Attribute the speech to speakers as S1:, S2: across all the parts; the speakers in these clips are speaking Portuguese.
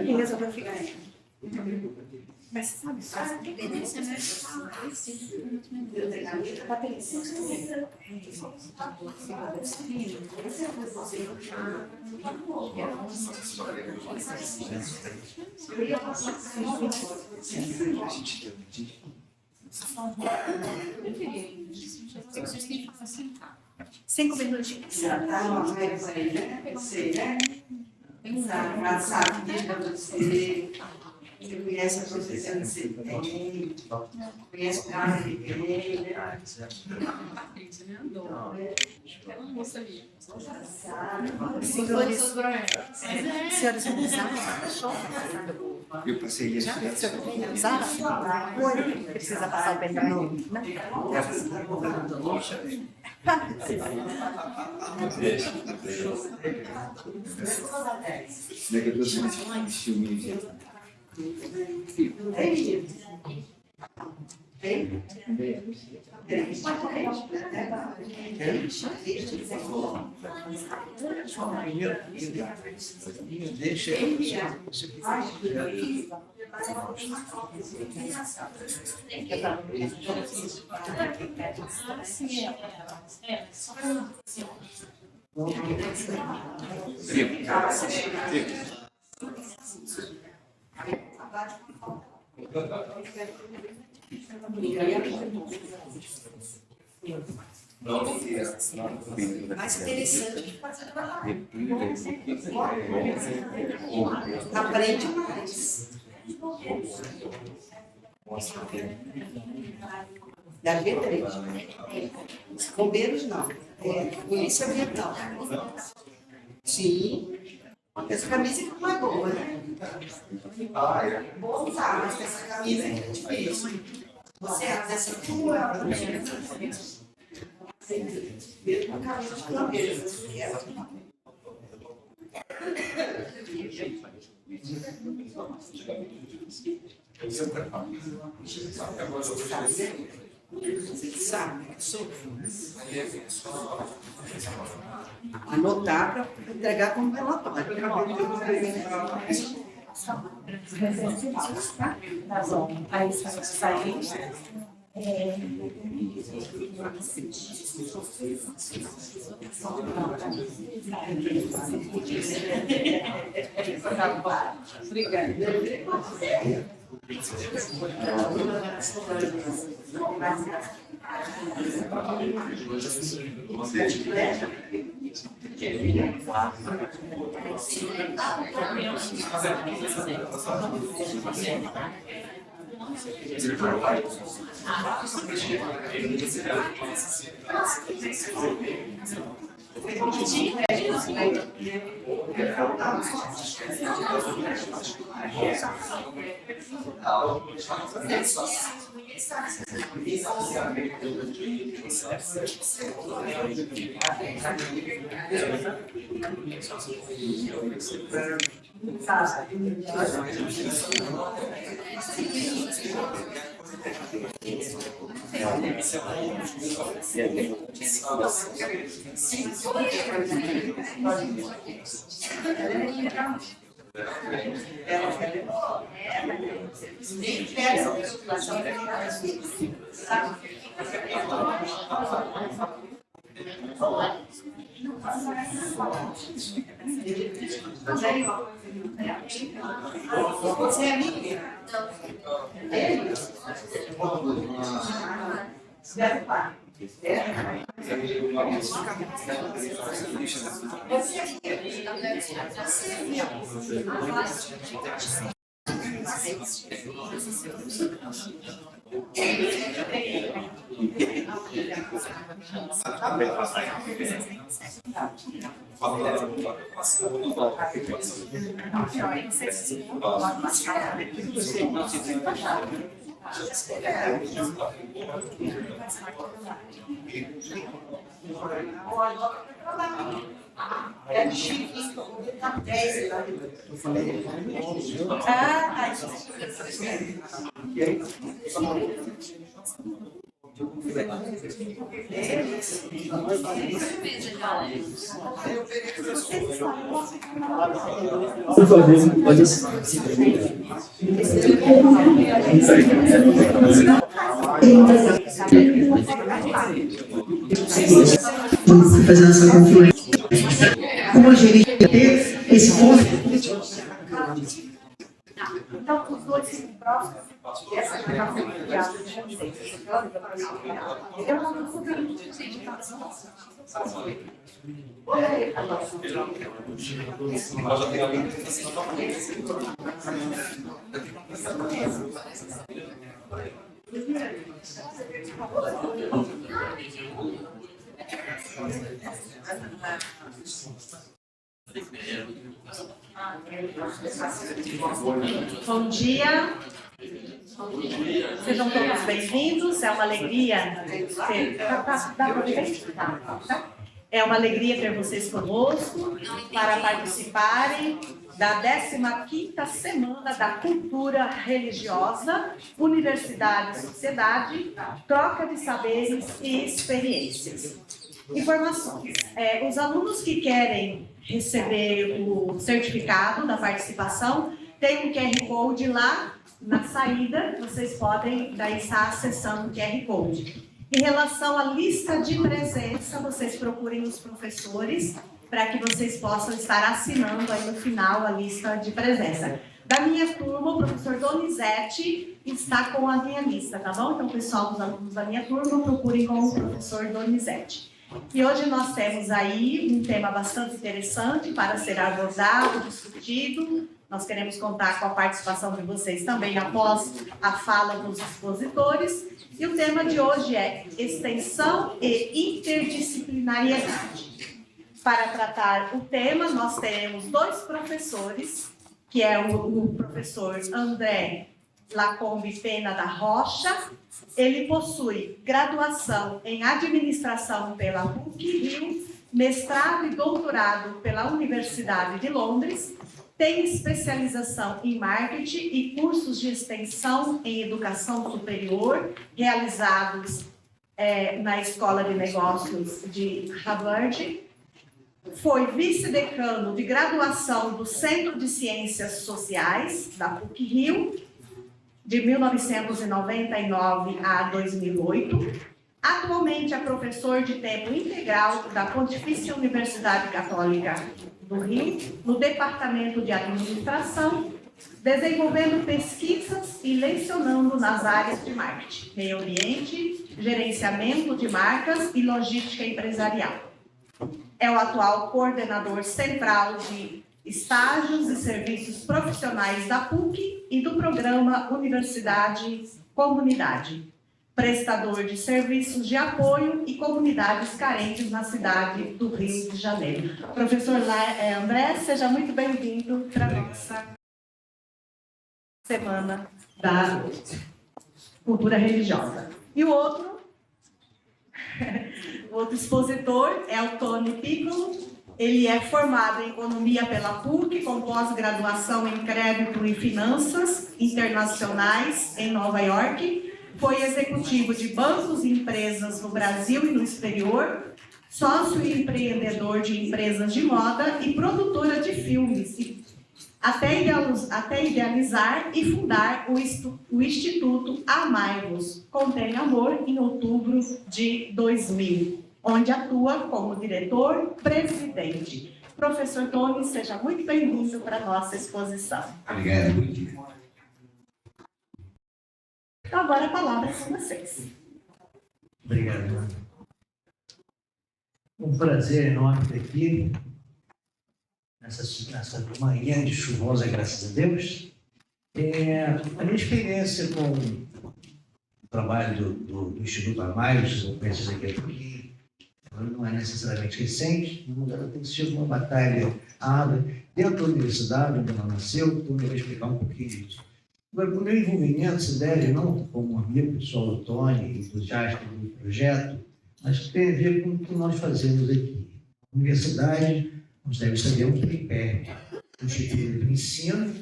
S1: E resolveu ficar. Mas sabe só? Que delícia, né? Cinco minutinhos.
S2: Você conhece a profissão que você tem, conhece o carro que tem, né?
S1: Senhores vão usar?
S3: Eu passei isso.
S1: Usar? Precisa passar o perdão, né?
S3: Como é que eu trouxe esse filme?
S2: Mais interessante. Aprende mais. Da G3. Bombeiros não. Polícia ambiental. Sim. Essa camisa não é boa, né? Boa usar, mas essa camisa é difícil. Você acha essa tua? Mesmo com camisa de bombeiros. Você sabe, anotar para entregar como relatório.
S1: Tá bom. Aí sai.
S2: Você é amiga? Deve parar. É chique, tá 10 lá.
S4: Por favor, pode ser. Fazer essa confluência. Como a gente ter esse ponto.
S1: Então, os dois próximos, essa é a criada de vocês. Eu não vou fazer Bom dia. Sejam todos bem-vindos. É uma alegria É uma alegria ter vocês conosco para participarem da 15ª Semana da Cultura Religiosa, Universidade e Sociedade, Troca de Saberes e Experiências. Informações. Os alunos que querem receber o certificado da participação, tem um QR Code lá na saída, vocês podem daí estar acessando o QR Code. Em relação à lista de presença, vocês procurem os professores para que vocês possam estar assinando aí no final a lista de presença. Da minha turma, o professor Donizete está com a minha lista, tá bom? Então, pessoal dos alunos da minha turma, procurem com o professor Donizete. E hoje nós temos aí um tema bastante interessante para ser abordado, discutido. Nós queremos contar com a participação de vocês também após a fala dos expositores. E o tema de hoje é extensão e interdisciplinariedade. Para tratar o tema, nós teremos dois professores, que é o professor André Lacombe Pena da Rocha. Ele possui graduação em administração pela PUC-Rio, mestrado e doutorado pela Universidade de Londres, tem especialização em marketing e cursos de extensão em educação superior, realizados na Escola de Negócios de Harvard. Foi vice-decano de graduação do Centro de Ciências Sociais, da PUC-Rio, de 1999 a 2008. Atualmente é professor de tempo integral da Pontifícia Universidade Católica do Rio, no Departamento de Administração, desenvolvendo pesquisas e lecionando nas áreas de marketing, meio ambiente, gerenciamento de marcas e logística empresarial. É o atual coordenador central de estágios e serviços profissionais da PUC e do programa Universidade Comunidade, prestador de serviços de apoio e comunidades carentes na cidade do Rio de Janeiro. Professor André, seja muito bem-vindo para a nossa Semana da Cultura Religiosa. E o outro expositor é o Tony Piccolo. Ele é formado em Economia pela PUC, com pós-graduação em Crédito e Finanças Internacionais em Nova York. Foi executivo de bancos e empresas no Brasil e no exterior, sócio e empreendedor de empresas de moda e produtora de filmes, até idealizar e fundar o Instituto Amai-vos, Contém Amor, em outubro de 2000, onde atua como diretor-presidente. Professor Tony, seja muito bem-vindo para a nossa exposição.
S3: Obrigado, bom dia.
S1: Então, agora a palavra é com vocês.
S5: Obrigado. Um prazer enorme estar aqui, nessa manhã de chuvosa, graças a Deus. A minha experiência com o trabalho do Instituto Amai-vos, eu penso aqui porque não é necessariamente recente, mas ela tem sido uma batalha árdua dentro da universidade, onde ela nasceu, então eu vou explicar um pouquinho disso. Agora, o meu envolvimento se deve não como amigo pessoal do Tony, entusiasta do projeto, mas que tem a ver com o que nós fazemos aqui. A universidade, como deve saber, é um tripé. O Instituto de Ensino,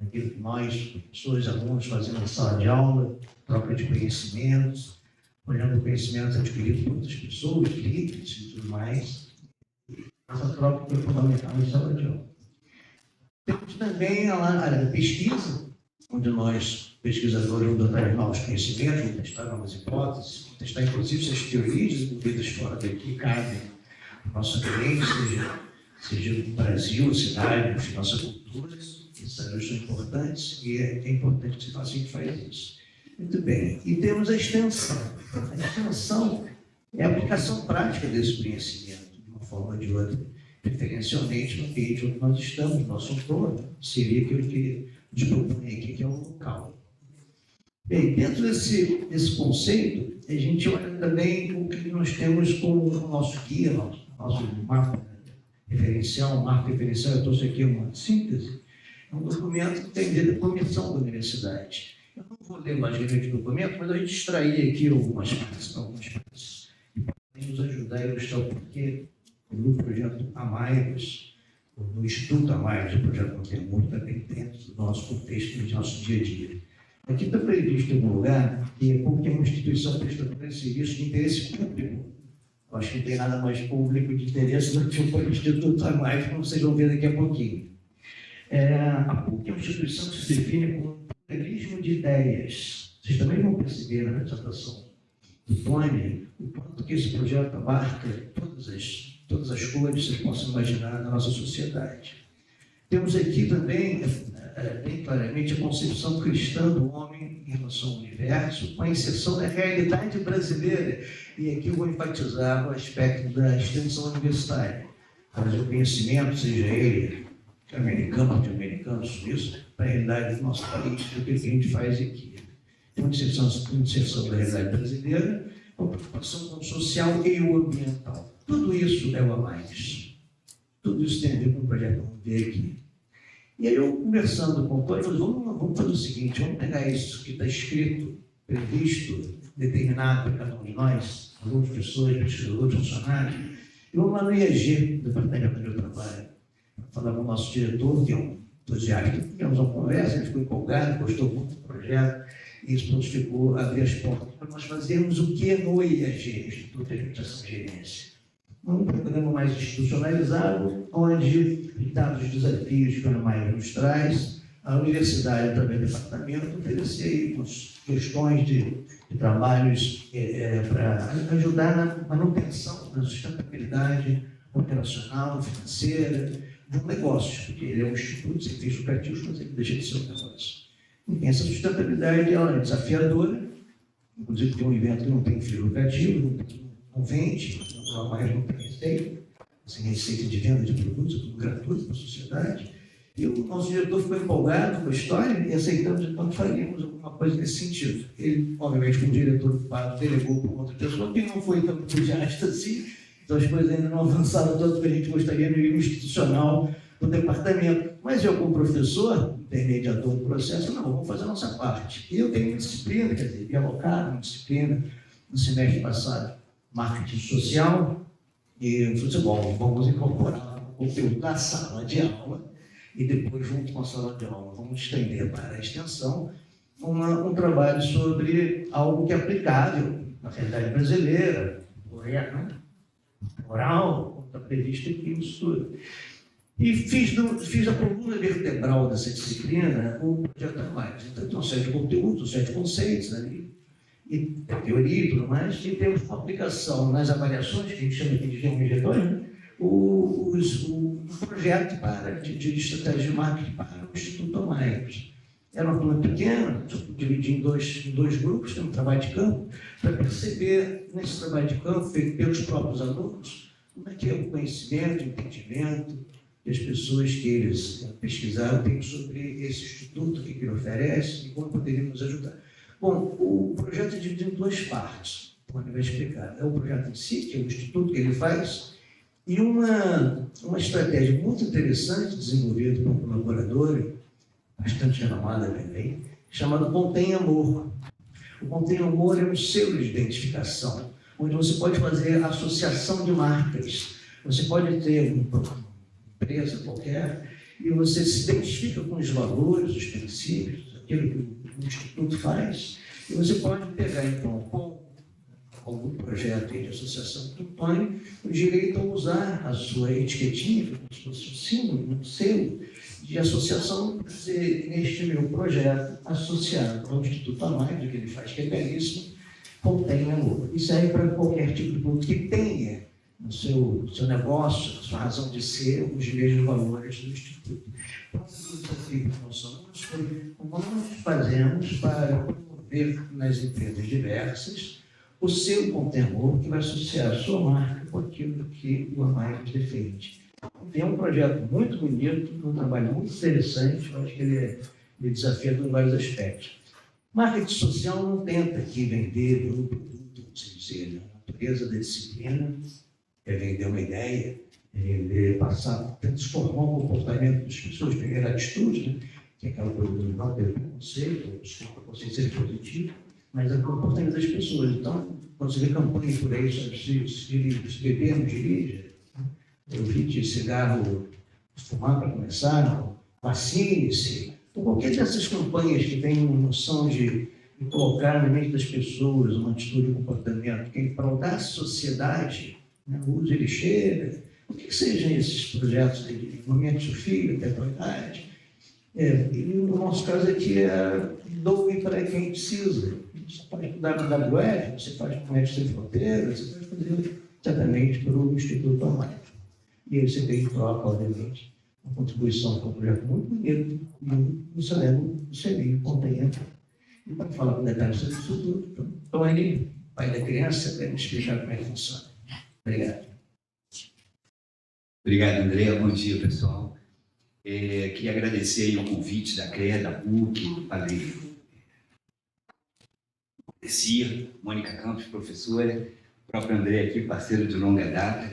S5: aquilo que nós, professores, alunos, fazemos na sala de aula, troca de conhecimentos. olhando o conhecimento adquirido por outras pessoas, líderes e tudo mais. Essa troca foi fundamental em sala de aula. Temos também a área da pesquisa, onde nós, pesquisadores, vamos adotar novos conhecimentos, vamos testar novas hipóteses, vamos testar, inclusive, se as teorias desenvolvidas fora daqui cabem no nosso ambiente, seja no Brasil, a cidade, nossa cultura. Esses são importantes e é importante que se faça, a gente faz isso. Muito bem. E temos a extensão. A extensão é a aplicação prática desse conhecimento, de uma forma ou de outra, preferencialmente no ambiente onde nós estamos, nosso entorno, seria aquilo que nos propõe aqui, que é o local. Bem, dentro desse conceito, a gente olha também o que nós temos como o nosso guia, nosso marco referencial. Um marco referencial, eu trouxe aqui uma síntese, é um documento que tem a ver com a comissão da universidade. Eu não vou ler logicamente o documento, mas a gente extrair aqui algumas partes que podem nos ajudar a ilustrar o porquê no projeto Amaivas, no Instituto Amaivas, o projeto Montemor, também dentro do nosso contexto, do nosso dia a dia. Aqui está previsto em um lugar que é porque é uma instituição prestadora de serviço de interesse público. Eu acho que não tem nada mais público de interesse do que o Instituto Amaivas, como vocês vão ver daqui a pouquinho. A PUC é uma instituição que se define como um pluralismo de ideias. Vocês também vão perceber na apresentação do Tony o quanto que esse projeto abarca todas as cores que vocês possam imaginar na nossa sociedade. Temos aqui também, bem claramente, a concepção cristã do homem em relação ao universo, com a inserção da realidade brasileira. E aqui eu vou enfatizar o aspecto da extensão universitária. Trazer o conhecimento, seja ele americano, norte-americano, suíço, para a realidade do nosso país, do que a gente faz aqui. Tem uma inserção da realidade brasileira, uma preocupação com o social e o ambiental. Tudo isso é o a mais. Tudo isso tem a ver com o projeto que vamos ver aqui. E aí eu, conversando com o Tony, vamos fazer o seguinte, vamos pegar isso que está escrito, previsto, determinado para cada um de nós, alunos, pessoas, pesquisadores, funcionários, e vamos lá no IAG, do Departamento onde eu trabalho, para falar com o nosso diretor, que é um entusiasta. Tivemos uma conversa, ele ficou empolgado, gostou muito do projeto, e isso prontificou abrir as portas para nós fazermos o que é no IAG, Instituto de Administração e Gerência. Um programa mais institucionalizado, onde, dados os desafios que o AMAI nos traz, a universidade, através do departamento, oferecemos questões de trabalhos para ajudar na manutenção, na sustentabilidade operacional, financeira, de um negócio, porque ele é um instituto sem fins lucrativos, mas ele deixa de ser um negócio. E essa sustentabilidade ela é desafiadora, inclusive tem um evento que não tem fim lucrativo, não vende, não tem receita, sem receita de venda de produtos, é tudo gratuito para a sociedade. E o nosso diretor ficou empolgado com a história e aceitamos, então, faríamos alguma coisa nesse sentido. Ele, obviamente, como diretor ocupado, delegou para outra pessoa, que não foi tão entusiasta assim, então as coisas ainda não avançaram tanto que a gente gostaria no nível institucional do departamento. Mas eu, como professor, intermediador do processo, não, vamos fazer a nossa parte. E eu tenho uma disciplina, quer dizer, alocar uma disciplina no semestre passado, marketing social, e eu falei assim, bom, vamos incorporar o conteúdo da sala de aula e depois, junto com a sala de aula, vamos estender para a extensão um trabalho sobre algo que é aplicável na realidade brasileira, oral, como está previsto aqui no estudo. E fiz a coluna vertebral dessa disciplina o projeto AMAIVAS. Então, tem um série de conteúdos, 7 conceitos ali, e teoria e tudo mais, e temos uma aplicação nas avaliações, que a gente chama aqui de GMG2, o projeto de estratégia de marketing para o Instituto AMAIVAS. Era uma coluna pequena, dividi em dois grupos, tem um trabalho de campo, para perceber, nesse trabalho de campo, feito pelos próprios alunos, como é que é o conhecimento, o entendimento que as pessoas que eles pesquisaram têm sobre esse instituto, o que ele oferece e como poderíamos ajudar. Bom, o projeto é dividido em 2 partes, como ele vai explicar. É o projeto em si, que é o instituto que ele faz, e uma estratégia muito interessante desenvolvida por um colaborador, bastante renomada também, chamado Contém Amor. O Contém Amor é um selo de identificação, onde você pode fazer associação de marcas. Você pode ter uma empresa qualquer e você se identifica com os valores, os princípios, aquilo que o Instituto faz, e você pode pegar, então, com algum projeto de associação que impõe o direito a usar a sua etiquetinha, como se fosse um símbolo, um selo de associação, para dizer, neste meu projeto, associado ao Instituto Amaios, que ele faz, que é belíssimo, contém amor. E serve para qualquer tipo de produto que tenha no seu negócio, na sua razão de ser, os mesmos valores do Instituto. O desafio que nós somos foi como nós fazemos para promover nas empresas diversas o seu contém amor, que vai associar a sua marca com aquilo que o Amaios defende. Tem um projeto muito bonito, um trabalho muito interessante, eu acho que ele desafia em vários aspectos. Marketing social não tenta aqui vender um produto, vamos dizer, a natureza da disciplina é vender uma ideia, é vender, passar, transformar o comportamento das pessoas, pegar atitude, né? Que é aquela coisa do não ter preconceito, o preconceito ser positivo, mas é o comportamento das pessoas. Então, quando você vê campanha por aí sobre se beber não dirige, evite cigarro, fumar para começar, vacine-se, qualquer dessas campanhas que têm noção de colocar na mente das pessoas uma atitude de comportamento que é em prol da sociedade, né? O uso ele chega, o que sejam esses projetos de momento do filho, até a idade. E no nosso caso aqui é doe para quem precisa. Você pode estudar no WWF, você faz com Médicos Sem Fronteiras, você pode fazer certamente para o Instituto Amaios. E aí você tem em troca, obviamente, uma contribuição para um projeto muito bonito e o Salemo, o selinho, contém. E para falar com detalhes sobre isso tudo, então ele, pai da criança, vai me explicar como é que funciona. Obrigado.
S3: Obrigado, André. Bom dia, pessoal. Queria agradecer aí o convite da CREA, da PUC, Padre Cir, Mônica Campos, professora, o próprio André aqui, parceiro de longa data.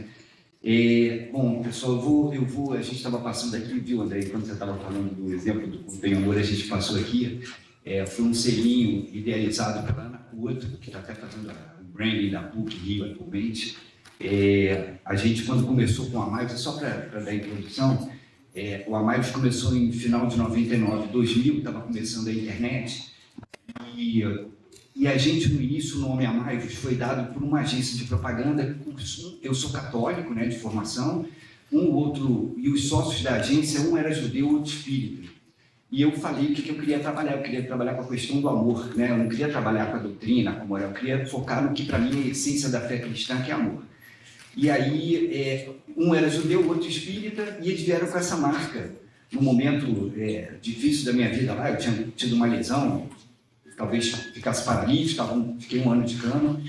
S3: Bom, pessoal, a gente estava passando aqui, viu, André, quando você estava falando do exemplo do Contém Amor, a gente passou aqui, foi um selinho idealizado pela Ana Couto, que está até fazendo o branding da PUC Rio atualmente. A gente, quando começou com o Amaios, só para dar a introdução, o Amaios começou em final de 99, 2000, estava começando a internet, e a gente, no início, o nome Amaios foi dado por uma agência de propaganda. Eu sou católico, né, de formação, e os sócios da agência, um era judeu, outro espírita. E eu falei o que eu queria trabalhar. Eu queria trabalhar com a questão do amor, né? Eu não queria trabalhar com a doutrina, com a moral, eu queria focar no que, para mim, é a essência da fé cristã, que é amor. E aí, um era judeu, outro espírita, e eles vieram com essa marca. No momento difícil da minha vida lá, eu tinha tido uma lesão, talvez ficasse paralítico, fiquei um ano de cama,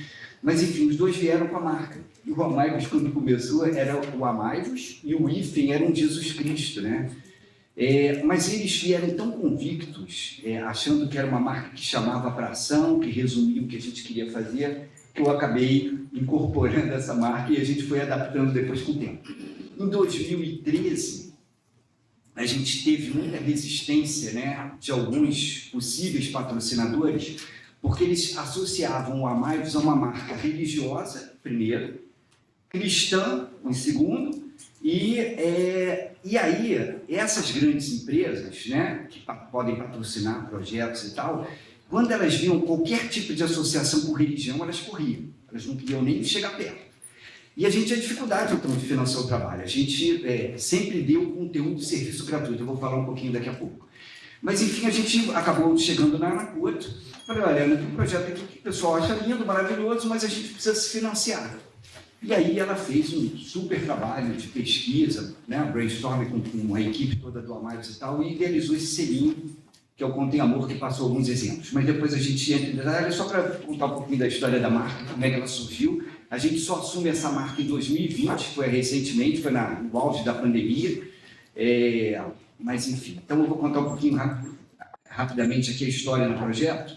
S3: mas enfim, os dois vieram com a marca. E o Amaios, quando começou, era o Amaios e o hífen era um Jesus Cristo, né? Mas eles vieram tão convictos, achando que era uma marca que chamava para ação, que resumia o que a gente queria fazer, que eu acabei incorporando essa marca e a gente foi adaptando depois com o tempo. Em 2013, a gente teve muita resistência, né, de alguns possíveis patrocinadores, porque eles associavam o Amaios a uma marca religiosa, primeiro, cristã, em segundo, e aí essas grandes empresas, né, que podem patrocinar projetos e tal, quando elas viam qualquer tipo de associação com religião, elas corriam, elas não queriam nem chegar perto. E a gente tinha dificuldade, então, de financiar o trabalho. A gente sempre deu conteúdo de serviço gratuito. Eu vou falar um pouquinho daqui a pouco. Mas, enfim, a gente acabou chegando na Ana Couto. Falei, olha, tem um projeto aqui que o pessoal acha lindo, maravilhoso, mas a gente precisa se financiar. E aí ela fez um super trabalho de pesquisa, né, brainstorming com a equipe toda do Amaios e tal, e idealizou esse selinho, que é o Contém Amor, que passou alguns exemplos. Mas depois a gente entra em detalhe, só para contar um pouquinho da história da marca, como é que ela surgiu. A gente só assume essa marca em 2020, foi recentemente, foi no auge da pandemia. Mas, enfim, então eu vou contar um pouquinho rapidamente aqui a história do projeto.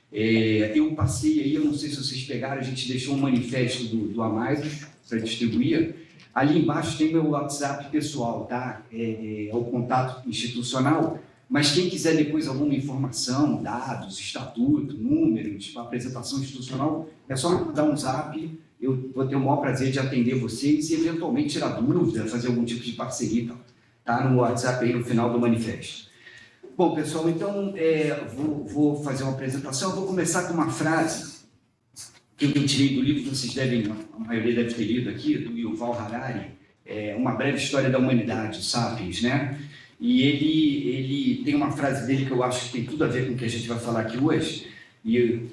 S3: Eu passei aí, eu não sei se vocês pegaram, a gente deixou um manifesto do Amaios para distribuir. Ali embaixo tem meu WhatsApp pessoal, tá? É o contato institucional. Mas quem quiser depois alguma informação, dados, estatuto, números, para apresentação institucional, é só mandar um zap. Eu vou ter o maior prazer de atender vocês e, eventualmente, tirar dúvida, fazer algum tipo de parceria e tal. Tá no WhatsApp aí no final do manifesto. Bom, pessoal, então, vou fazer uma apresentação. Vou começar com uma frase que eu tirei do livro, vocês devem, a maioria deve ter lido aqui, do Yuval Harari, Uma Breve História da Humanidade, Sapiens, né? E ele tem uma frase dele que eu acho que tem tudo a ver com o que a gente vai falar aqui hoje, e eu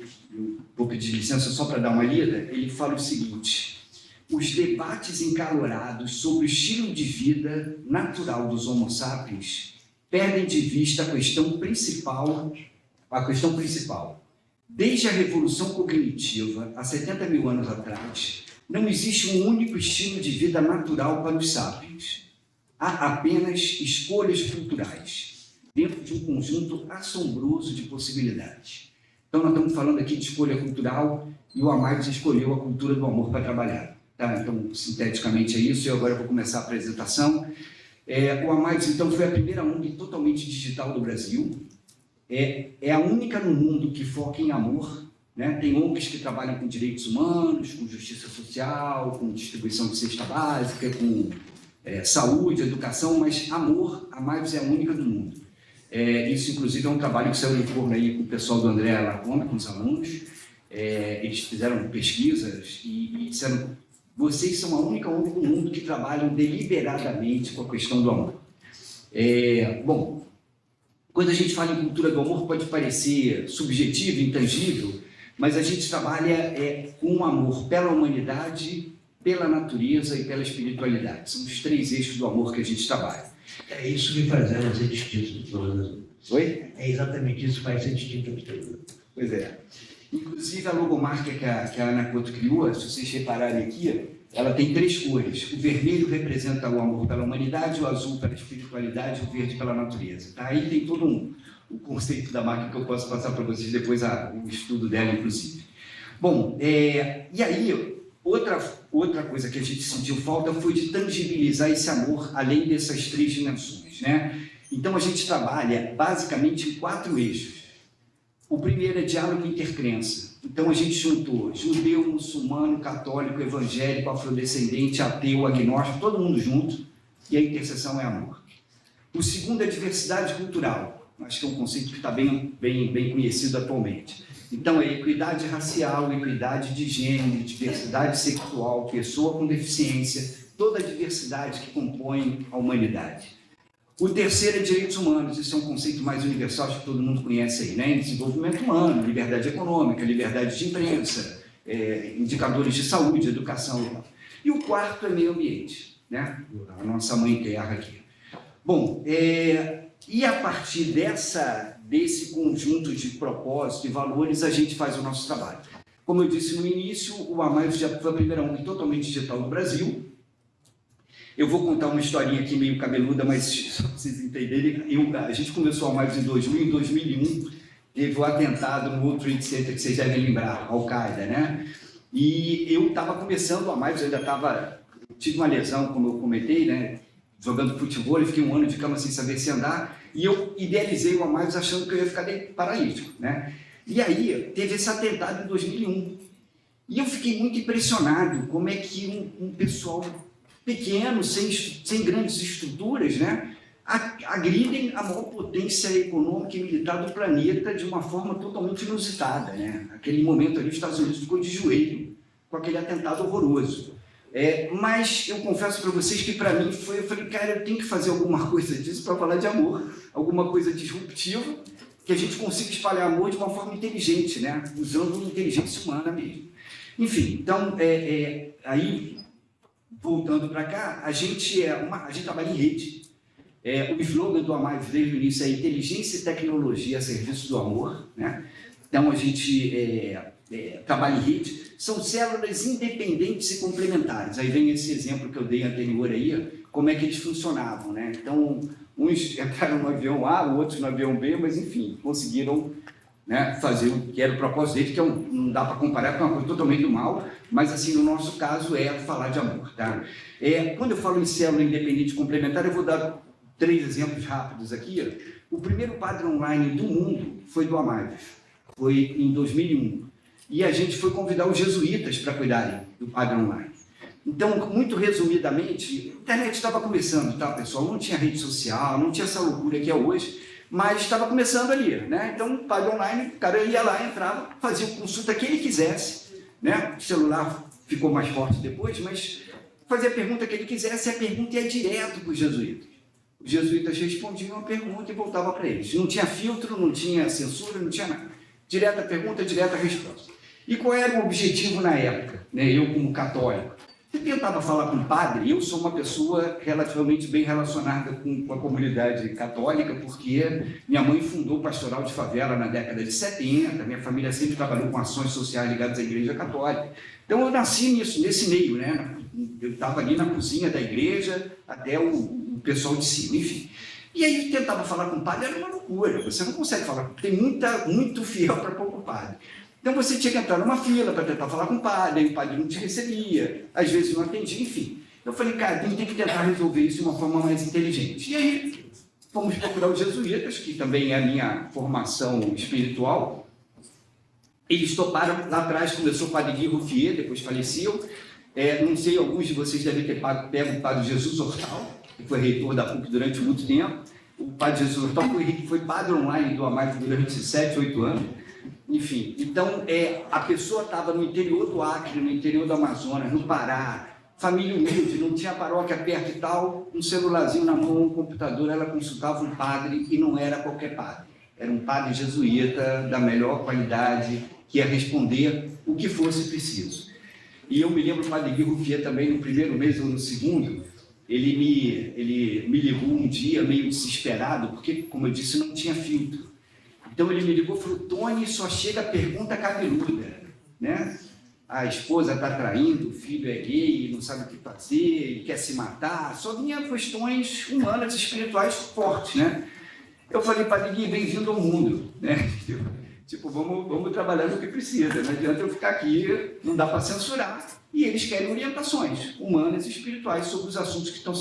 S3: vou pedir licença só para dar uma lida. Ele fala o seguinte: os debates encalorados sobre o estilo de vida natural dos Homo sapiens perdem de vista a questão principal. Desde a Revolução Cognitiva, há 70 mil anos atrás, não existe um único estilo de vida natural para os sapiens. Há apenas escolhas culturais, dentro de um conjunto assombroso de possibilidades. Então, nós estamos falando aqui de escolha cultural, e o Amaios escolheu a cultura do amor para trabalhar. Tá? Então, sinteticamente é isso, e agora eu vou começar a apresentação. O Amaios, então, foi a primeira ONG totalmente digital do Brasil. É a única no mundo que foca em amor, né? Tem ONGs que trabalham com direitos humanos, com justiça social, com distribuição de cesta básica, com saúde, educação, mas amor, a Amaios é a única do mundo. Isso, inclusive, é um trabalho que saiu em forno aí com o pessoal do André Lacombe, com os alunos. Eles fizeram pesquisas e disseram: vocês são a única ONG do mundo que trabalham deliberadamente com a questão do amor. Bom, quando a gente fala em cultura do amor, pode parecer subjetivo, intangível, mas a gente trabalha com o amor pela humanidade, pela natureza e pela espiritualidade. São os 3 eixos do amor que a gente trabalha.
S5: É isso que faz ela ser distinta de todas as outras.
S3: Oi?
S5: É exatamente isso que faz ser distinta de todas as outras.
S3: Pois é. Inclusive, a logomarca que a Ana Couto criou, se vocês repararem aqui, ela tem 3 cores. O vermelho representa o amor pela humanidade, o azul pela espiritualidade e o verde pela natureza. Tá? Aí tem todo o conceito da marca que eu posso passar para vocês depois, o estudo dela, inclusive. Bom, e aí, outra coisa que a gente sentiu falta foi de tangibilizar esse amor além dessas 3 dimensões, né? Então, a gente trabalha basicamente em 4 eixos. O primeiro é diálogo e intercrença. Então, a gente juntou judeu, muçulmano, católico, evangélico, afrodescendente, ateu, agnóstico, todo mundo junto, e a interseção é amor. O segundo é diversidade cultural. Acho que é um conceito que está bem conhecido atualmente. Então, é equidade racial, equidade de gênero, diversidade sexual, pessoa com deficiência, toda a diversidade que compõe a humanidade. O terceiro é direitos humanos. Isso é um conceito mais universal, acho que todo mundo conhece aí, né? Desenvolvimento humano, liberdade econômica, liberdade de imprensa, indicadores de saúde, educação e tal. E o quarto é meio ambiente, né? A nossa mãe terra aqui. Bom, e a partir desse conjunto de propósitos e valores, a gente faz o nosso trabalho. Como eu disse no início, o Amaios já foi a primeira ONG totalmente digital do Brasil. Eu vou contar uma historinha aqui meio cabeluda, mas só para vocês entenderem. A gente começou a Amaios em 2000, em 2001 teve o atentado no World Trade Center, que vocês devem lembrar, Al-Qaeda, né? E eu estava começando a Amaios, eu ainda tive uma lesão, como eu comentei, né? Jogando futebol, eu fiquei 1 ano de cama sem saber se andar, e eu idealizei o Amaios achando que eu ia ficar paralítico, né? E aí, teve esse atentado em 2001. E eu fiquei muito impressionado como é que um pessoal pequeno, sem grandes estruturas, né, agridem a maior potência econômica e militar do planeta de uma forma totalmente inusitada, né? Aquele momento ali, os Estados Unidos ficou de joelho com aquele atentado horroroso. Mas eu confesso para vocês que para mim eu falei, cara, eu tenho que fazer alguma coisa disso para falar de amor, alguma coisa disruptiva, que a gente consiga espalhar amor de uma forma inteligente, né? Usando inteligência humana mesmo. Enfim, então, aí, voltando para cá, a gente trabalha em rede. O slogan do Amaios desde o início é inteligência e tecnologia a serviço do amor, né? Então, a gente trabalha em rede. São células independentes e complementares. Aí vem esse exemplo que eu dei anterior aí, como é que eles funcionavam, né? Então, uns entraram no avião A, outros no avião B, mas, enfim, conseguiram, né, fazer o que era o propósito deles, que não dá para comparar com uma coisa totalmente do mal, mas, assim, no nosso caso, é falar de amor, tá? Quando eu falo em célula independente e complementar, eu vou dar 3 exemplos rápidos aqui. O primeiro padre online do mundo foi do Amaios, foi em 2001. E a gente foi convidar os jesuítas para cuidarem do padre online. Então, muito resumidamente, a internet estava começando, tá, pessoal? Não tinha rede social, não tinha essa loucura que é hoje, mas estava começando ali, né? Então, o padre online, o cara ia lá, entrava, fazia a consulta que ele quisesse, né? O celular ficou mais forte depois, mas fazer a pergunta que ele quisesse, a pergunta ia direto para os jesuítas. Os jesuítas respondiam a pergunta e voltavam para eles. Não tinha filtro, não tinha censura, não tinha nada. Direta pergunta, direta resposta. E qual era o objetivo na época, né? Eu, como católico? Eu tentava falar com o padre, eu sou uma pessoa relativamente bem relacionada com a comunidade católica, porque minha mãe fundou o Pastoral de Favela na década de 70, minha família sempre trabalhou com ações sociais ligadas à Igreja Católica. Então eu nasci nesse meio, né? Eu estava ali na cozinha da igreja, até o pessoal de cima, enfim. E aí eu tentava falar com o padre, era uma loucura, você não consegue falar, tem muito fiel para pouco padre. Então você tinha que entrar numa fila para tentar falar com o padre, aí o padre não te recebia, às vezes não atendia, enfim. Eu falei, cara, a gente tem que tentar resolver isso de uma forma mais inteligente. E aí fomos procurar os jesuítas, que também é a minha formação espiritual. Eles toparam, lá atrás começou o padre Guy Ruffier, depois faleceu. Não sei, alguns de vocês devem ter pego o padre Jesus Hortal, que foi reitor da PUC durante muito tempo. O padre Jesus Hortal foi padre online do Amais durante 7, 8 anos. Enfim, então a pessoa estava no interior do Acre, no interior do Amazonas, no Pará, família humilde, não tinha paróquia perto e tal, um celularzinho na mão, um computador, ela consultava um padre e não era qualquer padre. Era um padre jesuíta da melhor qualidade, que ia responder o que fosse preciso. E eu me lembro do padre Guy Ruffier também, no primeiro mês ou no segundo, ele me ligou um dia meio desesperado, porque, como eu disse, não tinha filtro. Então ele me ligou e falou, Tony, só chega a pergunta cabeluda, né? A esposa está traindo, o filho é gay, não sabe o que fazer, ele quer se matar, só vinha questões humanas, espirituais fortes, né? Eu falei, padre Gui, bem-vindo ao mundo, né? Tipo, vamos trabalhar no que precisa, não adianta eu ficar aqui, não dá para censurar. E eles querem orientações humanas e espirituais sobre os assuntos que estão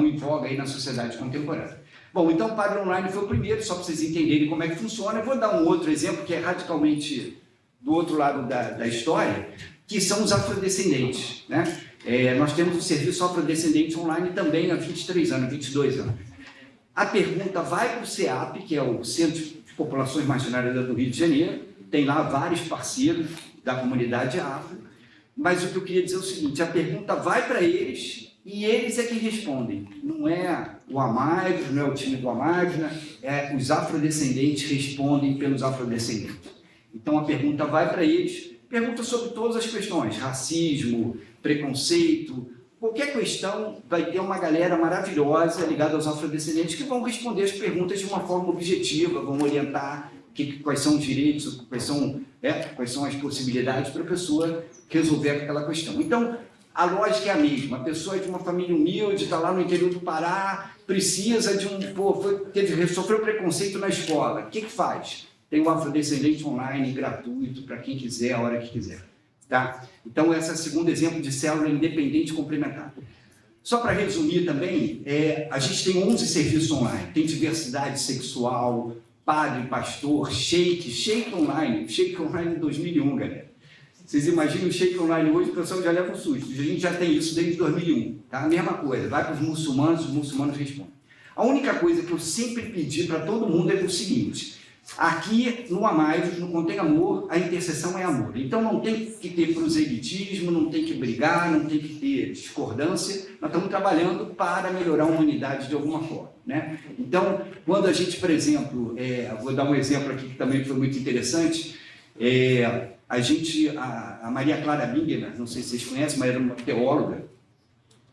S3: em voga aí na sociedade contemporânea. Bom, então o Padre Online foi o primeiro, só para vocês entenderem como é que funciona. Eu vou dar um outro exemplo, que é radicalmente do outro lado da história, que são os afrodescendentes, né? Nós temos o serviço afrodescendente online também há 23 anos, 22 anos. A pergunta vai para o CEAP, que é o Centro de Populações Marginalizadas do Rio de Janeiro, tem lá vários parceiros da comunidade afro, mas o que eu queria dizer é o seguinte, a pergunta vai para eles e eles é que respondem. Não é o Amagos, não é o time do Amagos, né? Os afrodescendentes respondem pelos afrodescendentes. Então a pergunta vai para eles, pergunta sobre todas as questões, racismo, preconceito, qualquer questão, vai ter uma galera maravilhosa ligada aos afrodescendentes que vão responder as perguntas de uma forma objetiva, vão orientar quais são os direitos, quais são as possibilidades para a pessoa resolver aquela questão. Então, a lógica é a mesma. A pessoa é de uma família humilde, está lá no interior do Pará, precisa de sofreu preconceito na escola. O que faz? Tem um afrodescendente online gratuito para quem quiser, a hora que quiser. Tá? Então, esse é o segundo exemplo de célula independente complementar. Só para resumir também, a gente tem 11 serviços online. Tem diversidade sexual, padre, pastor, shake online em 2001, galera. Vocês imaginam o shake online hoje, o pessoal já leva um susto. A gente já tem isso desde 2001, tá? A mesma coisa, vai para os muçulmanos respondem. A única coisa que eu sempre pedi para todo mundo é o seguinte, aqui no Amais, no Contém Amor, a intercessão é amor. Então não tem que ter proselitismo, não tem que brigar, não tem que ter discordância. Nós estamos trabalhando para melhorar a humanidade de alguma forma, né? Então, quando a gente, por exemplo, vou dar um exemplo aqui que também foi muito interessante, a Maria Clara Bingeler, não sei se vocês conhecem, mas era uma teóloga,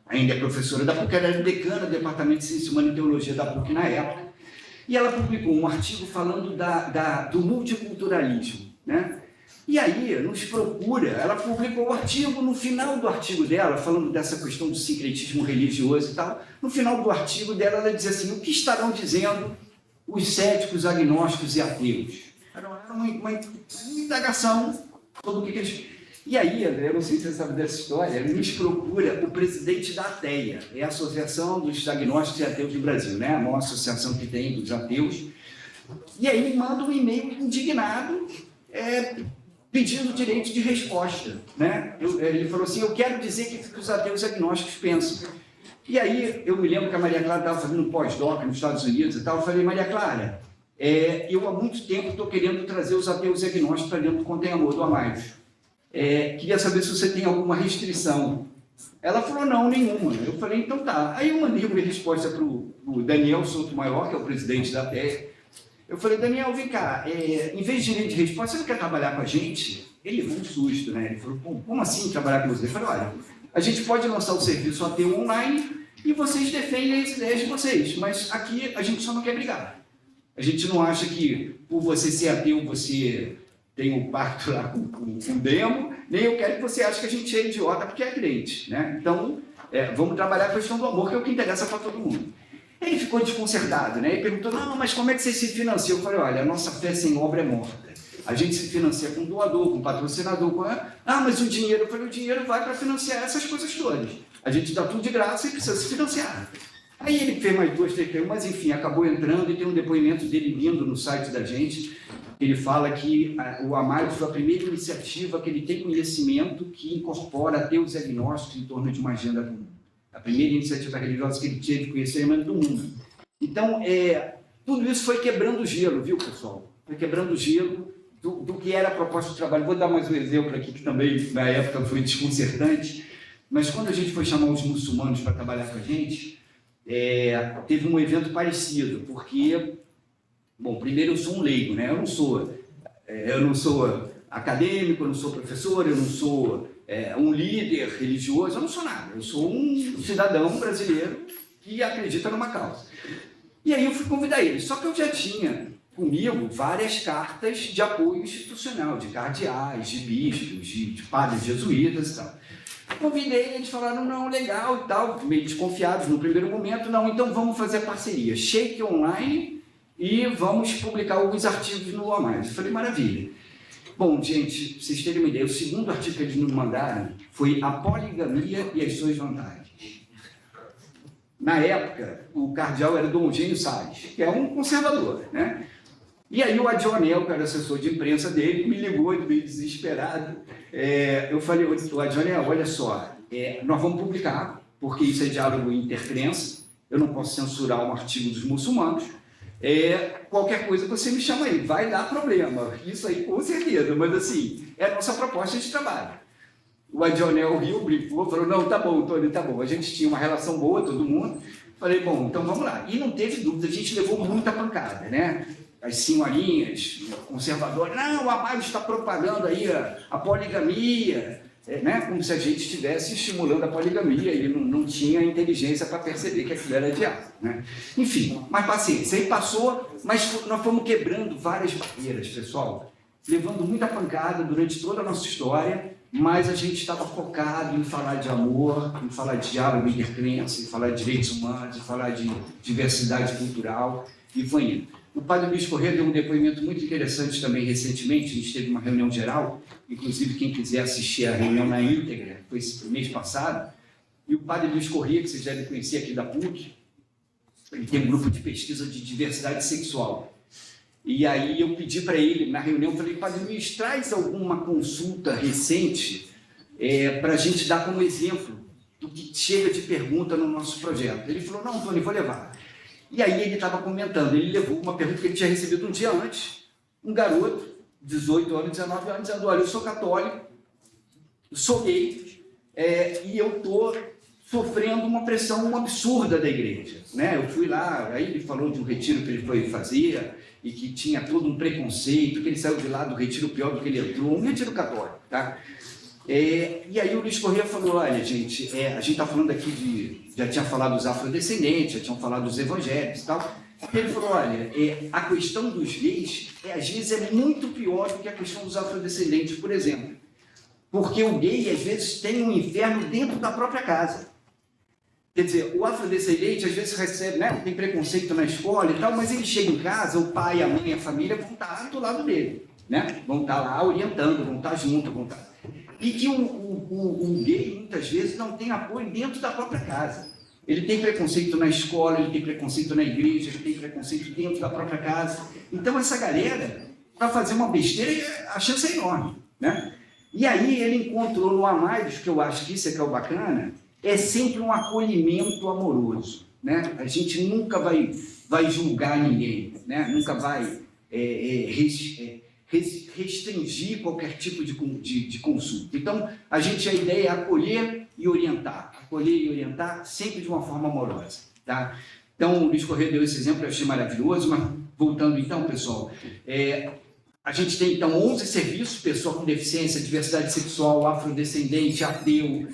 S3: ainda é professora da PUC, ela era decana do Departamento de Ciência Humana e Teologia da PUC na época, e ela publicou um artigo falando do multiculturalismo, né? E aí, nos procura, ela publicou o artigo, no final do artigo dela, falando dessa questão do sincretismo religioso e tal, no final do artigo dela, ela dizia assim, o que estarão dizendo os céticos, agnósticos e ateus? Era uma indagação sobre o que eles... E aí, André, eu não sei se você sabe dessa história, nos procura o presidente da ATEA, é a Associação dos Agnósticos e Ateus do Brasil, né? A maior associação que tem dos ateus. E aí me manda um e-mail indignado, pedindo direito de resposta, né? Ele falou assim, eu quero dizer que os ateus agnósticos pensam. E aí eu me lembro que a Maria Clara estava fazendo um pós-doc nos Estados Unidos e tal, eu falei, Maria Clara, eu há muito tempo estou querendo trazer os ateus e agnósticos para dentro do Contém Amor do Amais. queria saber se você tem alguma restrição. Ela falou, não, nenhuma. Eu falei, então tá. Aí eu mandei uma resposta para o Daniel Sotomayor, que é o presidente da PEC. Eu falei, Daniel, vem cá, em vez de direito de resposta, você não quer trabalhar com a gente? Ele levou um susto, né? Ele falou, como assim trabalhar com você? Eu falei, olha, a gente pode lançar o serviço AT online e vocês defendem as ideias de vocês, mas aqui a gente só não quer brigar. A gente não acha que, por você ser ateu, você tem um pacto lá com o demo, nem eu quero que você ache que a gente é idiota porque é crente, né? Então, vamos trabalhar a questão do amor, que é o que interessa para todo mundo. Ele ficou desconcertado, né? Ele perguntou, não, mas como é que vocês se financiam? Eu falei, olha, a nossa fé sem obra é morta. A gente se financia com doador, com patrocinador, mas o dinheiro, eu falei, o dinheiro vai para financiar essas coisas todas. A gente dá tudo de graça e precisa se financiar. Aí ele fez mais 2, 3 perguntas, mas enfim, acabou entrando e tem um depoimento dele lindo no site da gente. Ele fala que o Amaro foi a primeira iniciativa que ele tem conhecimento que incorpora ateus e agnósticos em torno de uma agenda comum. A primeira iniciativa religiosa que ele teve conhecimento do mundo. Então, tudo isso foi quebrando o gelo, viu, pessoal? Foi quebrando o gelo do que era a proposta de trabalho. Vou dar mais um exemplo aqui, que também, na época, foi desconcertante. Mas quando a gente foi chamar os muçulmanos para trabalhar com a gente, teve um evento parecido, porque, bom, primeiro eu sou um leigo, né? Eu não sou acadêmico, eu não sou professor, eu não sou um líder religioso, eu não sou nada. Eu sou um cidadão brasileiro que acredita numa causa. E aí eu fui convidar ele, só que eu já tinha comigo várias cartas de apoio institucional, de cardeais, de bispos, de padres jesuítas e tal. Convidei, eles falaram, não, legal e tal, meio desconfiados no primeiro momento, não, então vamos fazer parceria, Shake online e vamos publicar alguns artigos no A+. Eu falei, maravilha. Bom, gente, pra vocês terem uma ideia, o segundo artigo que eles nos mandaram foi a poligamia e as suas vantagens. Na época, o cardeal era Dom Eugênio Salles, que é um conservador, né? E aí o Adionel, que era assessor de imprensa dele, me ligou meio desesperado. Eu falei, o Adionel, olha só, nós vamos publicar, porque isso é diálogo intercrença, eu não posso censurar um artigo dos muçulmanos, qualquer coisa você me chama aí, vai dar problema, isso aí com certeza, mas assim, é a nossa proposta de trabalho. O Adionel riu, brincou, falou, não, tá bom, Tony, tá bom, a gente tinha uma relação boa, todo mundo, falei, bom, então vamos lá. E não teve dúvida, a gente levou muita pancada, né? As senhorinhas conservadoras, não, o Amaro está propagando aí a poligamia, né? Como se a gente estivesse estimulando a poligamia, ele não tinha inteligência para perceber que aquilo era diabo, né? Enfim, mas paciência, aí passou, mas nós fomos quebrando várias barreiras, pessoal, levando muita pancada durante toda a nossa história, mas a gente estava focado em falar de amor, em falar de diálogo intercrença, em falar de direitos humanos, em falar de diversidade cultural, e foi indo. O padre Luiz Corrêa deu um depoimento muito interessante também recentemente, a gente teve uma reunião geral, inclusive quem quiser assistir a reunião na íntegra, foi esse mês passado, e o padre Luiz Corrêa, que vocês devem conhecer aqui da PUC, ele tem um grupo de pesquisa de diversidade sexual. E aí eu pedi para ele, na reunião, falei, padre Luiz, traz alguma consulta recente para a gente dar como exemplo do que chega de pergunta no nosso projeto. Ele falou, não, Tony, vou levar. E aí ele estava comentando, ele levou uma pergunta que ele tinha recebido um dia antes, um garoto, 18 anos, 19 anos, dizendo, olha, eu sou católico, sou gay, e eu estou sofrendo uma pressão absurda da igreja, né? Eu fui lá, aí ele falou de um retiro que ele foi fazer, e que tinha todo um preconceito, que ele saiu de lá do retiro pior do que ele entrou, um retiro católico, tá? E aí o Luiz Corrêa falou, olha, gente, a gente está falando aqui já tinha falado dos afrodescendentes, já tinham falado dos evangélicos e tal. Ele falou, olha, a questão dos gays, às vezes, é muito pior do que a questão dos afrodescendentes, por exemplo. Porque o gay, às vezes, tem um inferno dentro da própria casa. Quer dizer, o afrodescendente, às vezes, recebe, né, tem preconceito na escola e tal, mas ele chega em casa, o pai, a mãe, a família vão estar do lado dele, né? Vão estar lá orientando, vão estar juntos, vão estar... E que o gay, muitas vezes, não tem apoio dentro da própria casa. Ele tem preconceito na escola, ele tem preconceito na igreja, ele tem preconceito dentro da própria casa. Então, essa galera, para fazer uma besteira, a chance é enorme, né? E aí ele encontrou no Amaios, que eu acho que isso é que é o bacana, é sempre um acolhimento amoroso, né? A gente nunca vai julgar ninguém, né? Nunca vai restringir qualquer tipo de consulta. Então, a ideia é acolher e orientar sempre de uma forma amorosa, tá? Então, o Luiz Correia deu esse exemplo, eu achei maravilhoso, mas voltando então, pessoal, a gente tem então 11 serviços, pessoa com deficiência, diversidade sexual, afrodescendente, ateu,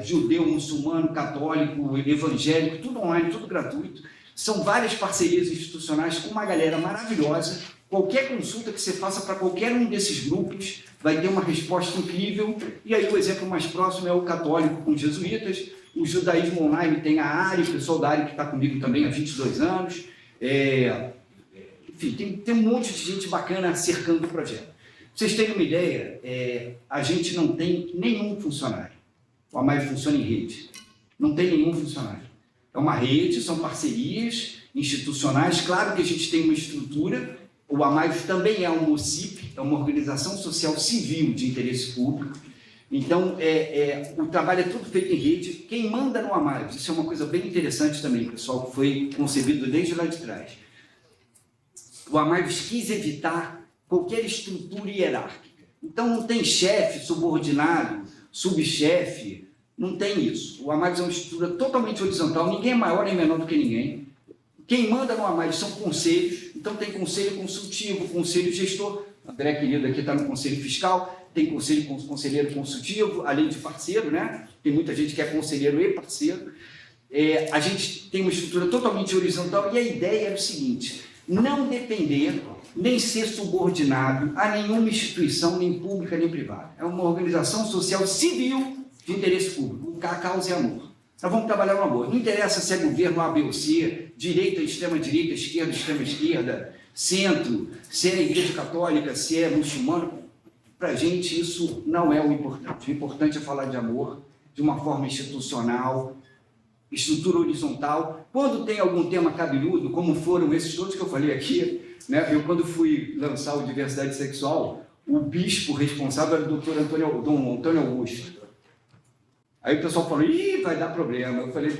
S3: judeu, muçulmano, católico, evangélico, tudo online, tudo gratuito. São várias parcerias institucionais com uma galera maravilhosa. Qualquer consulta que você faça para qualquer um desses grupos vai ter uma resposta incrível. E aí o exemplo mais próximo é o católico com jesuítas, o judaísmo online tem a Ari, o pessoal da Ari que está comigo também há 22 anos. Enfim, tem um monte de gente bacana cercando o projeto. Pra vocês terem uma ideia, a gente não tem nenhum funcionário. O AMAIV funciona em rede. Não tem nenhum funcionário. É uma rede, são parcerias institucionais. Claro que a gente tem uma estrutura. O AMAIV também é um OCIP, é uma organização social civil de interesse público. Então, o trabalho é tudo feito em rede. Quem manda no AMAIV, isso é uma coisa bem interessante também, pessoal, que foi concebido desde lá de trás. O AMAIV quis evitar qualquer estrutura hierárquica. Então, não tem chefe, subordinado, subchefe, não tem isso. O AMAIV é uma estrutura totalmente horizontal, ninguém é maior nem menor do que ninguém. Quem manda no AMAIV são conselhos, então tem conselho consultivo, conselho gestor. O André, querido, aqui está no conselho fiscal, tem conselheiro consultivo, além de parceiro, né? Tem muita gente que é conselheiro e parceiro. A gente tem uma estrutura totalmente horizontal e a ideia era o seguinte: não depender, nem ser subordinado a nenhuma instituição, nem pública, nem privada. É uma organização social civil de interesse público. A causa é amor. Nós vamos trabalhar no amor. Não interessa se é governo A, B ou C, direita, extrema-direita, esquerda, extrema-esquerda, centro, se é igreja católica, se é muçulmano. Para a gente isso não é o importante. O importante é falar de amor de uma forma institucional, estrutura horizontal. Quando tem algum tema cabeludo, como foram esses todos que eu falei aqui, né? Eu, quando fui lançar o Diversidade Sexual, o bispo responsável era o Dom Antônio Augusto. Aí o pessoal falou: ih, vai dar problema. Eu falei: